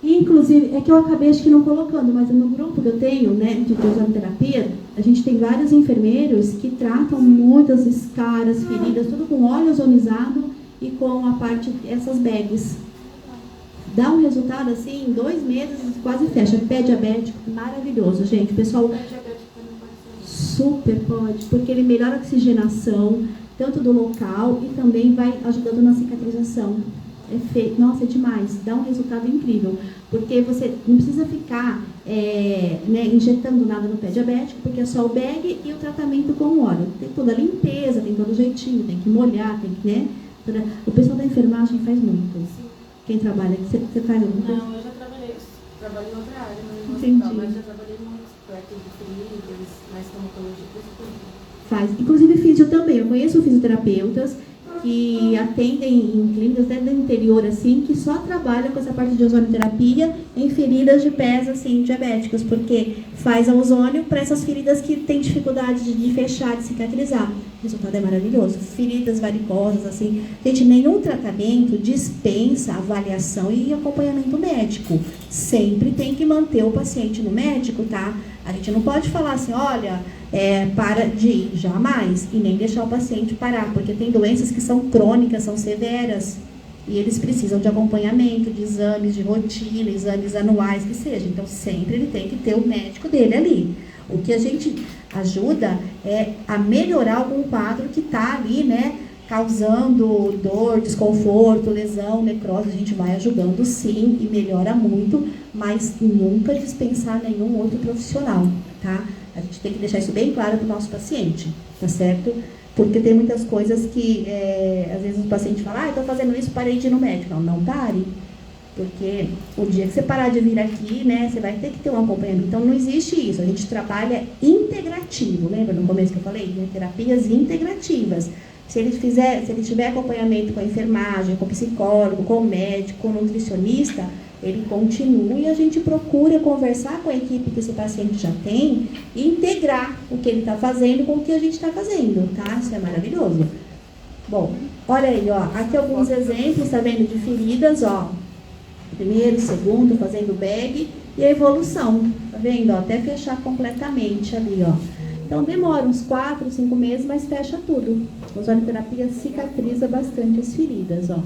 A: E, inclusive, é que eu acabei acho que não colocando, mas no grupo que eu tenho, né, de ozonioterapia, a gente tem vários enfermeiros que tratam muitas escaras, feridas, tudo com óleo ozonizado e com a parte, essas bags. Dá um resultado assim, em 2 meses, quase fecha. Pé diabético, maravilhoso, gente. O pessoal super pode, porque ele melhora a oxigenação, tanto do local e também vai ajudando na cicatrização. Nossa, é demais, dá um resultado incrível, porque você não precisa ficar né, injetando nada no pé diabético, porque é só o bag e o tratamento com o óleo. Tem toda a limpeza, tem todo o jeitinho, tem que molhar, tem que, né? O pessoal da enfermagem faz muito. Sim. Quem trabalha aqui, você faz alguma coisa?
C: Não, eu já trabalhei em outra área, no
A: Entendi.
C: hospital, mas já trabalhei muito perto de feridas, mais estomatologia, tudo.
A: Faz. Inclusive físio também. Eu conheço fisioterapeutas que atendem em clínicas até do interior, assim, que só trabalham com essa parte de ozonioterapia em feridas de pés, assim, diabéticas, porque faz a ozônio para essas feridas que têm dificuldade de fechar, de cicatrizar. O resultado é maravilhoso. Feridas varicosas, assim. Gente, nenhum tratamento dispensa avaliação e acompanhamento médico. Sempre tem que manter o paciente no médico, tá? A gente não pode falar assim, olha, para de ir, jamais, e nem deixar o paciente parar, porque tem doenças que são crônicas, são severas, E eles precisam de acompanhamento, de exames de rotina, exames anuais, que seja. Então, sempre ele tem que ter o médico dele ali. O que a gente ajuda é a melhorar algum quadro que está ali, né, causando dor, desconforto, lesão, necrose. A gente vai ajudando sim e melhora muito, mas nunca dispensar nenhum outro profissional, tá? A gente tem que deixar isso bem claro para o nosso paciente, tá certo? Porque tem muitas coisas que, às vezes o paciente fala, estou fazendo isso, parei de ir no médico. Não, não pare. Porque o dia que você parar de vir aqui, né, você vai ter que ter um acompanhamento. Então, não existe isso. A gente trabalha integrativo. Lembra no começo que eu falei? Né? Terapias integrativas. Se ele tiver acompanhamento com a enfermagem, com o psicólogo, com o médico, com o nutricionista, ele continua e a gente procura conversar com a equipe que esse paciente já tem e integrar o que ele está fazendo com o que a gente está fazendo, tá? Isso é maravilhoso. Bom, olha aí, ó, aqui alguns exemplos, tá vendo, de feridas, ó. Primeiro, segundo, fazendo bag e a evolução, tá vendo, ó, até fechar completamente ali, ó. Então demora uns 4, 5 meses, mas fecha tudo. A ozonoterapia cicatriza bastante as feridas, ó.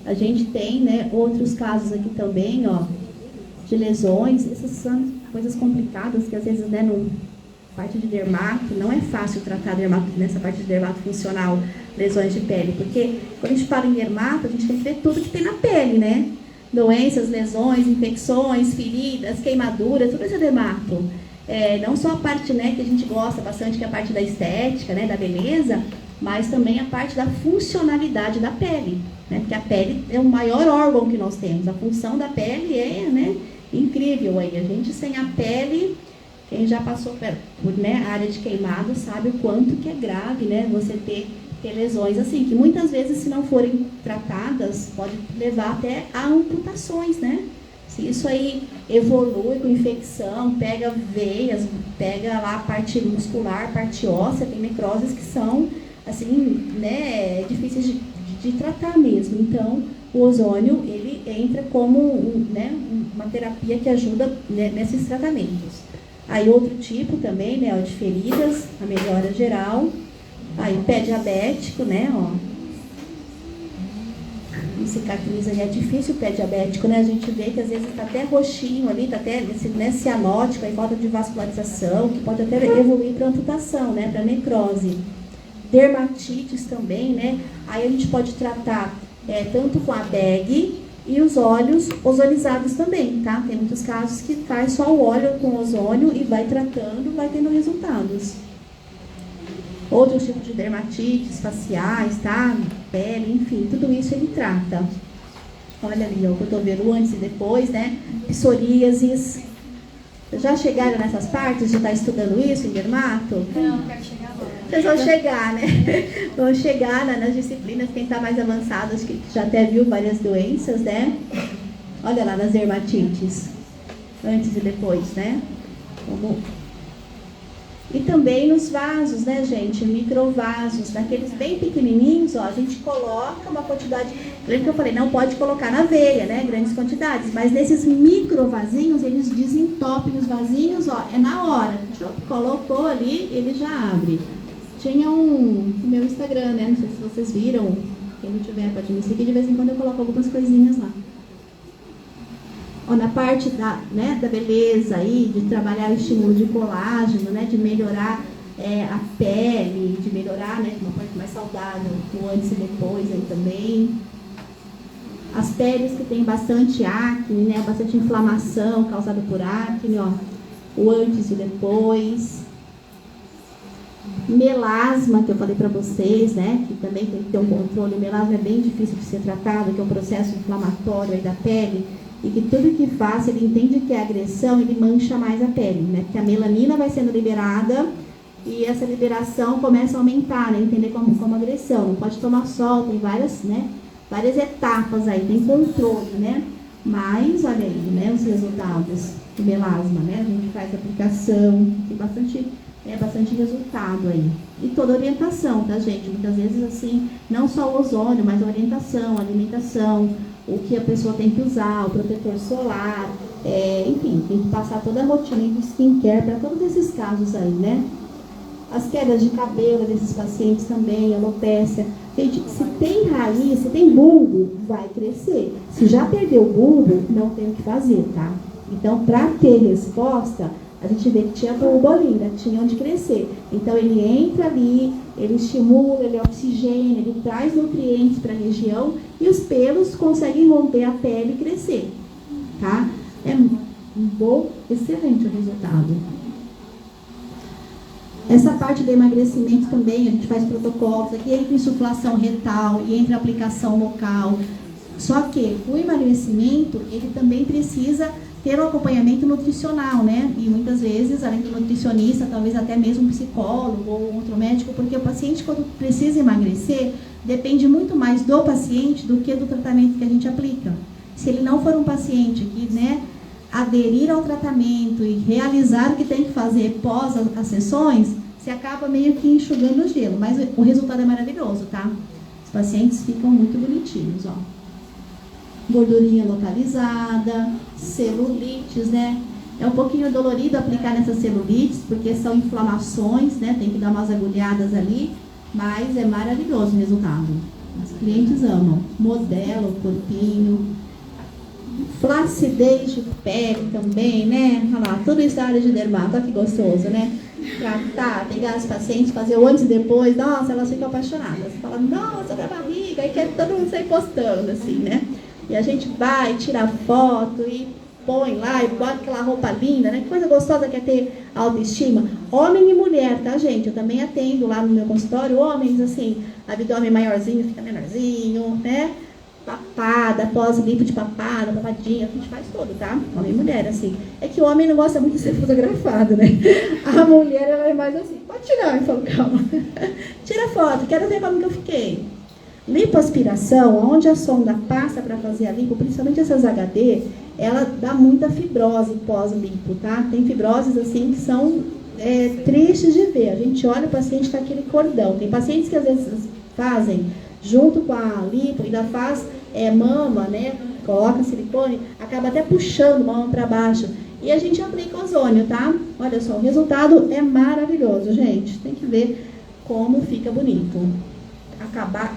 A: A gente tem, né, outros casos aqui também, ó, de lesões. Essas são coisas complicadas que às vezes, né, no parte de dermato, não é fácil tratar dermato, nessa parte de dermato funcional, lesões de pele, porque quando a gente fala em dermato, a gente tem que ver tudo que tem na pele, né? Doenças, lesões, infecções, feridas, queimaduras, tudo isso é dermato. Não só a parte, né, que a gente gosta bastante, que é a parte da estética, né, da beleza, mas também a parte da funcionalidade da pele, né, porque a pele é o maior órgão que nós temos, a função da pele é, né, incrível aí, a gente sem a pele, quem já passou por, né, área de queimado sabe o quanto que é grave, né, você ter lesões assim, que muitas vezes se não forem tratadas, pode levar até a amputações, né. Se isso aí evolui com infecção, pega veias, pega lá a parte muscular, parte óssea, tem necroses que são, assim, né, difíceis de tratar mesmo. Então, o ozônio, ele entra como né, uma terapia que ajuda, né, nesses tratamentos. Aí, outro tipo também, né, de feridas, a melhora geral. Aí, pé diabético, né, ó. Cicatriza, e é difícil o pé diabético, né? A gente vê que às vezes está até roxinho ali, está até né, cianótico, aí falta de vascularização, que pode até evoluir para amputação, né? Para necrose. Dermatites também, né? Aí a gente pode tratar tanto com a bag e os óleos ozonizados também, tá? Tem muitos casos que faz só o óleo com ozônio e vai tratando, vai tendo resultados. Outros tipos de dermatites faciais, tá? Pele, enfim, tudo isso ele trata. Olha ali, ó, o cotovelo antes e depois, né? Psoríasis. Já chegaram nessas partes? Já está estudando isso em dermato?
B: Não, quero chegar lá.
A: Vocês vão chegar, né? Vão chegar nas disciplinas, quem está mais avançado, acho que já até viu várias doenças, né? Olha lá nas dermatites. Antes e depois, né? E também nos vasos, né, gente? Microvasos, naqueles bem pequenininhos, ó, a gente coloca uma quantidade. Lembra que eu falei, não pode colocar na veia, né? Grandes quantidades. Mas nesses microvasinhos, eles desentopem os vasinhos, ó, é na hora. Colocou ali, ele já abre. Tinha no meu Instagram, né? Não sei se vocês viram. Quem não tiver, pode me seguir. De vez em quando eu coloco algumas coisinhas lá. Ó, na parte da beleza aí, de trabalhar o estímulo de colágeno, né, de melhorar a pele, de melhorar, né, uma parte mais saudável, o antes e depois aí também. As peles que tem bastante acne, né, bastante inflamação causada por acne, ó, o antes e depois. Melasma, que eu falei para vocês, né, que também tem que ter um controle. O melasma é bem difícil de ser tratado, que é um processo inflamatório aí da pele. E que tudo que faz, ele entende que é agressão, ele mancha mais a pele, né? Porque a melanina vai sendo liberada e essa liberação começa a aumentar, né? Entender como agressão. Não pode tomar sol, tem várias etapas aí, tem controle, né? Mas, olha aí, né? Os resultados do melasma, né? A gente faz aplicação, tem bastante resultado aí. E toda orientação, tá, gente? Muitas vezes, assim, não só o ozônio, mas a orientação, a alimentação, o que a pessoa tem que usar, o protetor solar, enfim, tem que passar toda a rotina de skincare para todos esses casos aí, né? As quedas de cabelo desses pacientes também, alopecia. Gente, se tem raiz, se tem bulbo, vai crescer. Se já perdeu o bulbo, não tem o que fazer, tá? Então, para ter resposta, a gente vê que tinha bulbo ali, né? Tinha onde crescer. Então, ele entra ali, ele estimula, ele oxigena, ele traz nutrientes para a região e os pelos conseguem romper a pele e crescer, tá? É um bom, excelente o resultado. Essa parte do emagrecimento também, a gente faz protocolos, aqui entra insuflação retal e entra aplicação local. Só que o emagrecimento, ele também precisa ter um acompanhamento nutricional, né? E muitas vezes, além do nutricionista, talvez até mesmo um psicólogo ou outro médico, porque o paciente, quando precisa emagrecer, depende muito mais do paciente do que do tratamento que a gente aplica. Se ele não for um paciente que, né, aderir ao tratamento e realizar o que tem que fazer pós as sessões, você acaba meio que enxugando o gelo, mas o resultado é maravilhoso, tá? Os pacientes ficam muito bonitinhos, ó. Gordurinha localizada, celulites, né? É um pouquinho dolorido aplicar nessas celulites, porque são inflamações, né? Tem que dar umas agulhadas ali, mas é maravilhoso o resultado. Os clientes amam. Modela o corpinho. Flacidez de pele também, né? Olha lá, tudo isso da área de dermato, olha que gostoso, né? Tratar, pegar as pacientes, fazer o antes e depois, nossa, elas ficam apaixonadas. Falam, nossa, minha barriga, e quer todo mundo sair postando, assim, né? E a gente vai, tira foto e põe lá, e bota aquela roupa linda, né? Que coisa gostosa que é ter autoestima. Homem e mulher, tá, gente? Eu também atendo lá no meu consultório, homens, assim, abdômen maiorzinho fica menorzinho, né? Papada, pós-lipo de papada, papadinha, a gente faz tudo, tá? Homem e mulher, assim. É que o homem não gosta muito de ser fotografado, né? A mulher, ela é mais assim, pode tirar, eu falo, calma. Tira foto, quero ver como que eu fiquei. Lipoaspiração, onde a sonda passa para fazer a lipo, principalmente essas HD, ela dá muita fibrose pós-lipo, tá? Tem fibroses, assim, que são tristes de ver. A gente olha o paciente com aquele cordão. Tem pacientes que às vezes fazem junto com a lipo, ainda faz mama, né? Coloca silicone, acaba até puxando mama para baixo. E a gente aplica ozônio, tá? Olha só, o resultado é maravilhoso, gente. Tem que ver como fica bonito.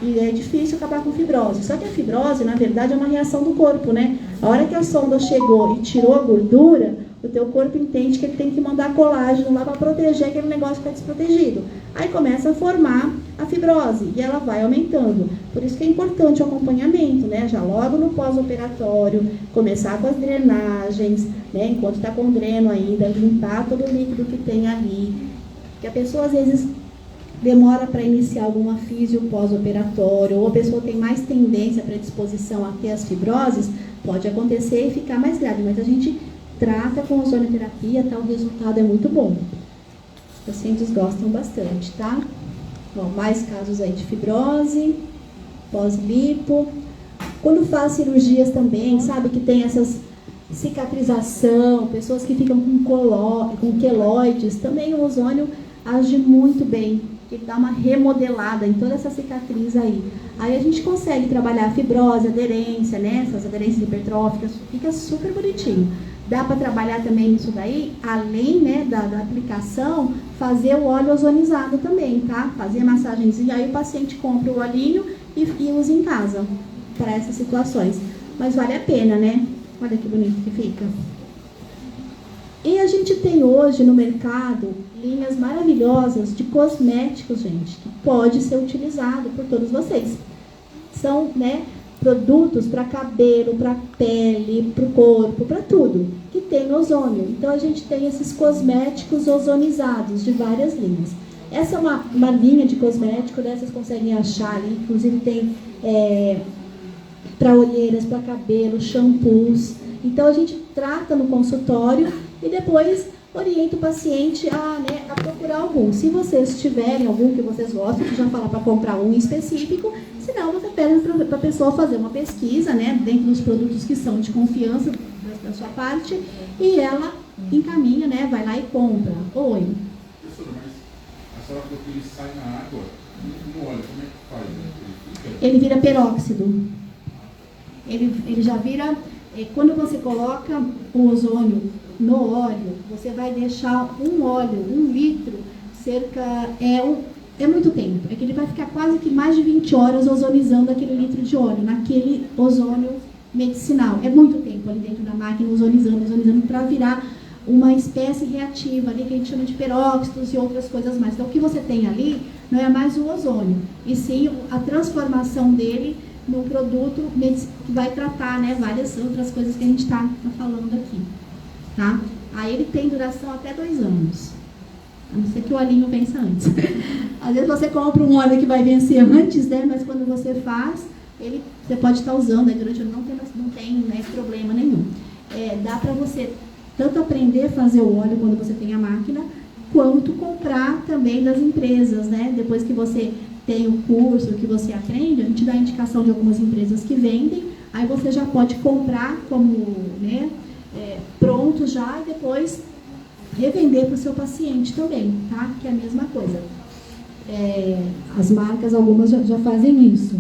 A: E é difícil acabar com fibrose. Só que a fibrose, na verdade, é uma reação do corpo, né? A hora que a sonda chegou e tirou a gordura, o teu corpo entende que ele tem que mandar colágeno lá para proteger aquele negócio que está desprotegido. Aí começa a formar a fibrose e ela vai aumentando. Por isso que é importante o acompanhamento, né? Já logo no pós-operatório, começar com as drenagens, né? Enquanto está com dreno ainda, limpar todo o líquido que tem ali. Porque a pessoa, às vezes, demora para iniciar alguma físio pós-operatório, ou a pessoa tem mais tendência, predisposição a ter as fibroses, pode acontecer e ficar mais grave. Mas a gente trata com ozonioterapia, tá? O resultado é muito bom. Os pacientes gostam bastante, tá? Bom, mais casos aí de fibrose, pós-lipo. Quando faz cirurgias também, sabe que tem essas cicatrização, pessoas que ficam com queloides, também o ozônio age muito bem, ele dá uma remodelada em toda essa cicatriz aí. Aí a gente consegue trabalhar a fibrose, aderência, né? Essas aderências hipertróficas, fica super bonitinho. Dá para trabalhar também isso daí, além, né, da aplicação, fazer o óleo ozonizado também, tá? Fazer massagenzinha, aí o paciente compra o olhinho e usa em casa para essas situações. Mas vale a pena, né? Olha que bonito que fica. E a gente tem hoje no mercado linhas maravilhosas de cosméticos, gente, que pode ser utilizado por todos vocês. São, né, produtos para cabelo, para pele, para o corpo, para tudo, que tem ozônio. Então a gente tem esses cosméticos ozonizados de várias linhas. Essa é uma linha de cosmético, né, vocês conseguem achar ali, inclusive tem para olheiras, para cabelo, shampoos. Então a gente trata no consultório e depois orienta o paciente a procurar algum. Se vocês tiverem algum que vocês gostam, já falar para comprar um específico, senão você pede para a pessoa fazer uma pesquisa, né, dentro dos produtos que são de confiança da sua parte, e ela encaminha, né, vai lá e compra. Oi.
D: Professora, mas a senhora falou que ele sai na água, no óleo, como é que faz?
A: Ele vira peróxido. Ele já vira... Quando você coloca o ozônio no óleo, você vai deixar um óleo, 1 litro, cerca É muito tempo. É que ele vai ficar quase que mais de 20 horas ozonizando aquele litro de óleo, naquele ozônio medicinal. É muito tempo ali dentro da máquina, ozonizando, para virar uma espécie reativa ali, que a gente chama de peróxidos e outras coisas mais. Então, o que você tem ali não é mais o ozônio, e sim a transformação dele no produto que vai tratar, né, várias outras coisas que a gente está falando aqui. Tá? Aí ele tem duração até 2 anos. A não ser que o olhinho vença antes. Às vezes você compra um óleo que vai vencer antes, né? Mas quando você faz, você pode estar usando aí durante o ano, não tem né, problema nenhum. Dá para você tanto aprender a fazer o óleo quando você tem a máquina, quanto comprar também das empresas, né? Depois que você tem o curso, que você aprende, a gente dá a indicação de algumas empresas que vendem, aí você já pode comprar como, né, pronto já e depois revender para o seu paciente também, tá? Que é a mesma coisa. As marcas, algumas já fazem isso.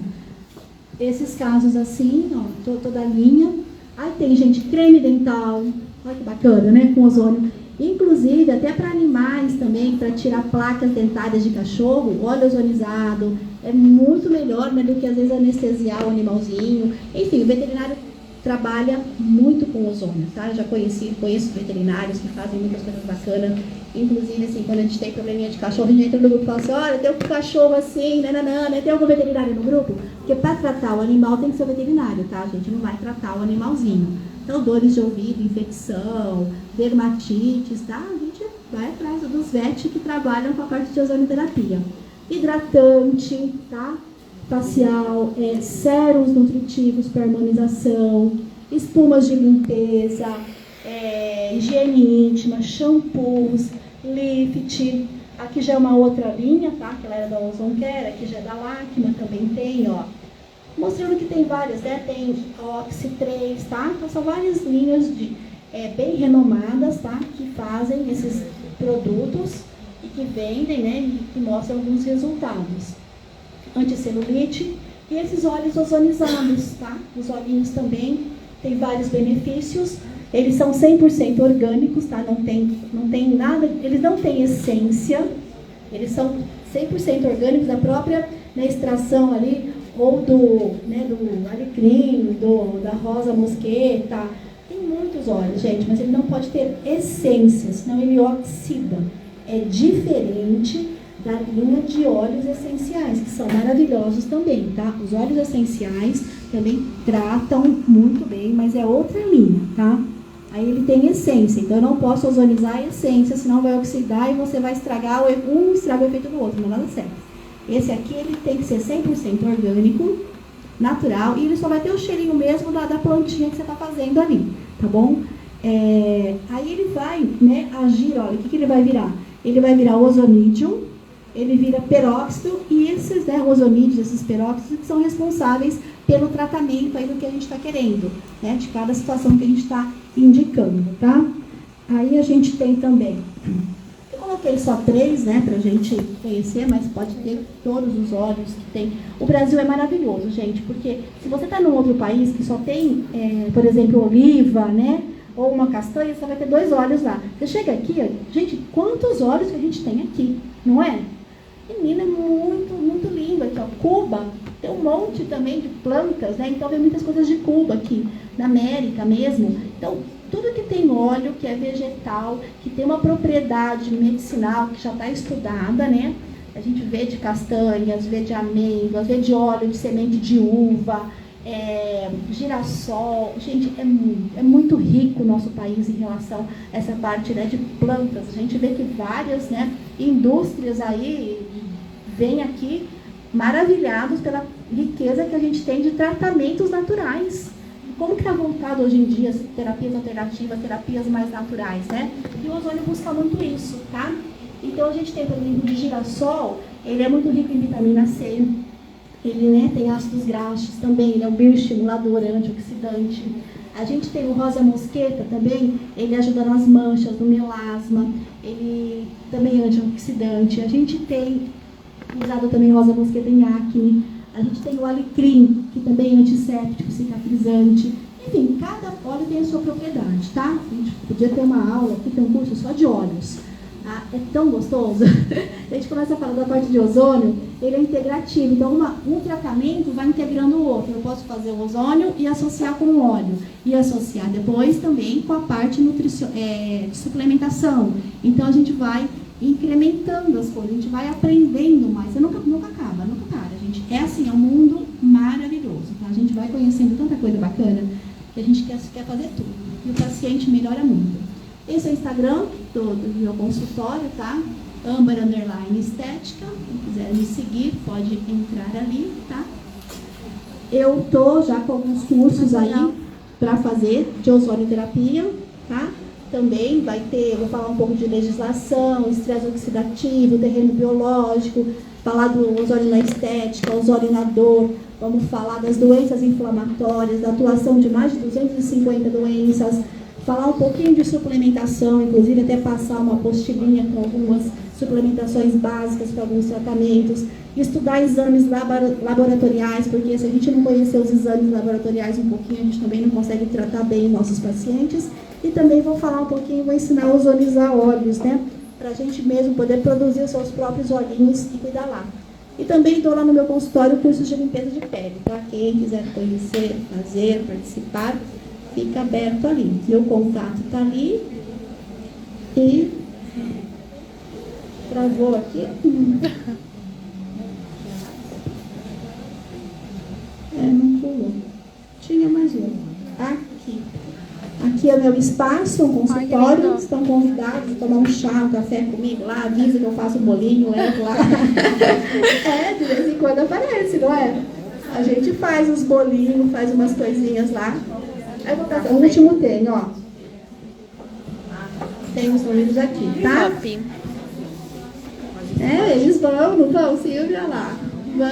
A: Esses casos assim, ó, toda a linha. Aí tem, gente, creme dental, olha que bacana, né? Com ozônio. Inclusive, até para animais também, para tirar placas dentárias de cachorro, óleo ozonizado, é muito melhor, né, do que às vezes anestesiar o animalzinho. Enfim, o veterinário trabalha muito com ozônio, tá? Eu já conheço veterinários que fazem muitas coisas bacanas. Inclusive, assim, quando a gente tem probleminha de cachorro, a gente entra no grupo e fala assim, olha, tem um cachorro assim, nananã, tem algum veterinário no grupo? Porque para tratar o animal tem que ser o veterinário, tá? A gente não vai tratar o animalzinho. Então, dores de ouvido, infecção, dermatites, tá? A gente vai atrás dos vets que trabalham com a parte de ozonoterapia. Hidratante, tá? Facial, sérums nutritivos para harmonização, espumas de limpeza, higiene íntima, shampoos, lift. Aqui já é uma outra linha, tá? Aquela era da Ozone Care, aqui já é da Lacma, também tem, ó. Mostrando que tem várias, né? Tem Oxy 3, tá? Então são várias linhas bem renomadas, tá? Que fazem esses produtos e que vendem, né? E que mostram alguns resultados. Anticelulite e esses óleos ozonizados, tá? Os olhinhos também têm vários benefícios. Eles são 100% orgânicos, tá? Não tem nada, eles não têm essência. Eles são 100% orgânicos, da própria, né, extração ali, ou do alecrim, da rosa mosqueta. Tem muitos óleos, gente, mas ele não pode ter essência, senão ele oxida. É diferente da linha de óleos essenciais, que são maravilhosos também, tá? Os óleos essenciais também tratam muito bem, mas é outra linha, tá? Aí ele tem essência, então eu não posso ozonizar a essência, senão vai oxidar e você vai estragar, um estraga o efeito do outro, não dá certo. Esse aqui, ele tem que ser 100% orgânico, natural, e ele só vai ter o cheirinho mesmo da plantinha que você está fazendo ali, tá bom? Aí ele vai, né, agir, olha, o que ele vai virar? Ele vai virar ozonídeo, ele vira peróxido, e esses, né, ozonídeos, esses peróxidos, que são responsáveis pelo tratamento aí do que a gente está querendo, né, de cada situação que a gente está indicando, tá? Aí a gente tem também, eu coloquei só 3, né, pra gente conhecer, mas pode ter todos os óleos que tem. O Brasil é maravilhoso, gente, porque se você está num outro país que só tem, por exemplo, oliva, né, ou uma castanha, você vai ter 2 óleos lá. Você chega aqui, gente, quantos óleos que a gente tem aqui, não é? Menina, é muito, muito lindo aqui, ó. Cuba, tem um monte também de plantas, né? Então, vem muitas coisas de Cuba aqui, na América mesmo. Então, tudo que tem óleo, que é vegetal, que tem uma propriedade medicinal, que já está estudada, né? A gente vê de castanhas, vê de amêndoas, vê de óleo de semente de uva, girassol. Gente, é muito rico o nosso país em relação a essa parte, né, de plantas. A gente vê que várias, né, indústrias aí vêm aqui maravilhados pela riqueza que a gente tem de tratamentos naturais. Como que está voltado hoje em dia as terapias alternativas, terapias mais naturais, né? E o ozônio busca muito isso, tá? Então a gente tem, por exemplo, de girassol, ele é muito rico em vitamina C. Ele, né, tem ácidos graxos também, ele é um bioestimulador, é antioxidante. A gente tem o rosa mosqueta também, ele ajuda nas manchas, no melasma, ele também é antioxidante. A gente tem usado também rosa mosqueta em acne. A gente tem o alecrim, que também é antisséptico, cicatrizante. Enfim, cada óleo tem a sua propriedade, tá? A gente podia ter uma aula aqui, tem um curso só de óleos. Ah, é tão gostoso. A gente começa a falar da parte de ozônio, ele é integrativo. Então, um tratamento vai integrando o outro. Eu posso fazer o ozônio e associar com o óleo. E associar depois também com a parte de suplementação. Então, a gente vai incrementando as coisas, a gente vai aprendendo mais. Nunca acaba, nunca para, gente. É assim, é um mundo maravilhoso. Tá? A gente vai conhecendo tanta coisa bacana que a gente quer fazer tudo. E o paciente melhora muito. Esse é o Instagram do meu consultório, tá? @estética. Quem quiser me seguir, pode entrar ali, tá? Eu tô já com alguns cursos aí para fazer de ozonioterapia, tá? Também vai ter, vou falar um pouco de legislação, estresse oxidativo, terreno biológico, falar do ozônio na estética, ozônio na dor, vamos falar das doenças inflamatórias, da atuação de mais de 250 doenças, falar um pouquinho de suplementação, inclusive até passar uma apostilinha com algumas suplementações básicas para alguns tratamentos, estudar exames laboratoriais, porque se a gente não conhecer os exames laboratoriais um pouquinho, a gente também não consegue tratar bem nossos pacientes. E também vou falar um pouquinho, vou ensinar a ozonizar óleos, né? Para a gente mesmo poder produzir os seus próprios olhinhos e cuidar lá. E também dou lá no meu consultório cursos de limpeza de pele, tá? Quem quiser conhecer, fazer, participar, fica aberto ali. Meu contato está ali. E travou aqui. Não pulou. Tinha mais um. Aqui. Aqui é o meu espaço, um consultório. Estão convidados a tomar um chá, um café comigo lá. Avisa que eu faço um bolinho, levo lá. De vez em quando aparece, não é? A gente faz os bolinhos, faz umas coisinhas lá. Aí eu vou passar. O último tem, ó. Tem os números aqui, tá?
B: Top.
A: Eles vão, não vão, Silvia, lá. Vão.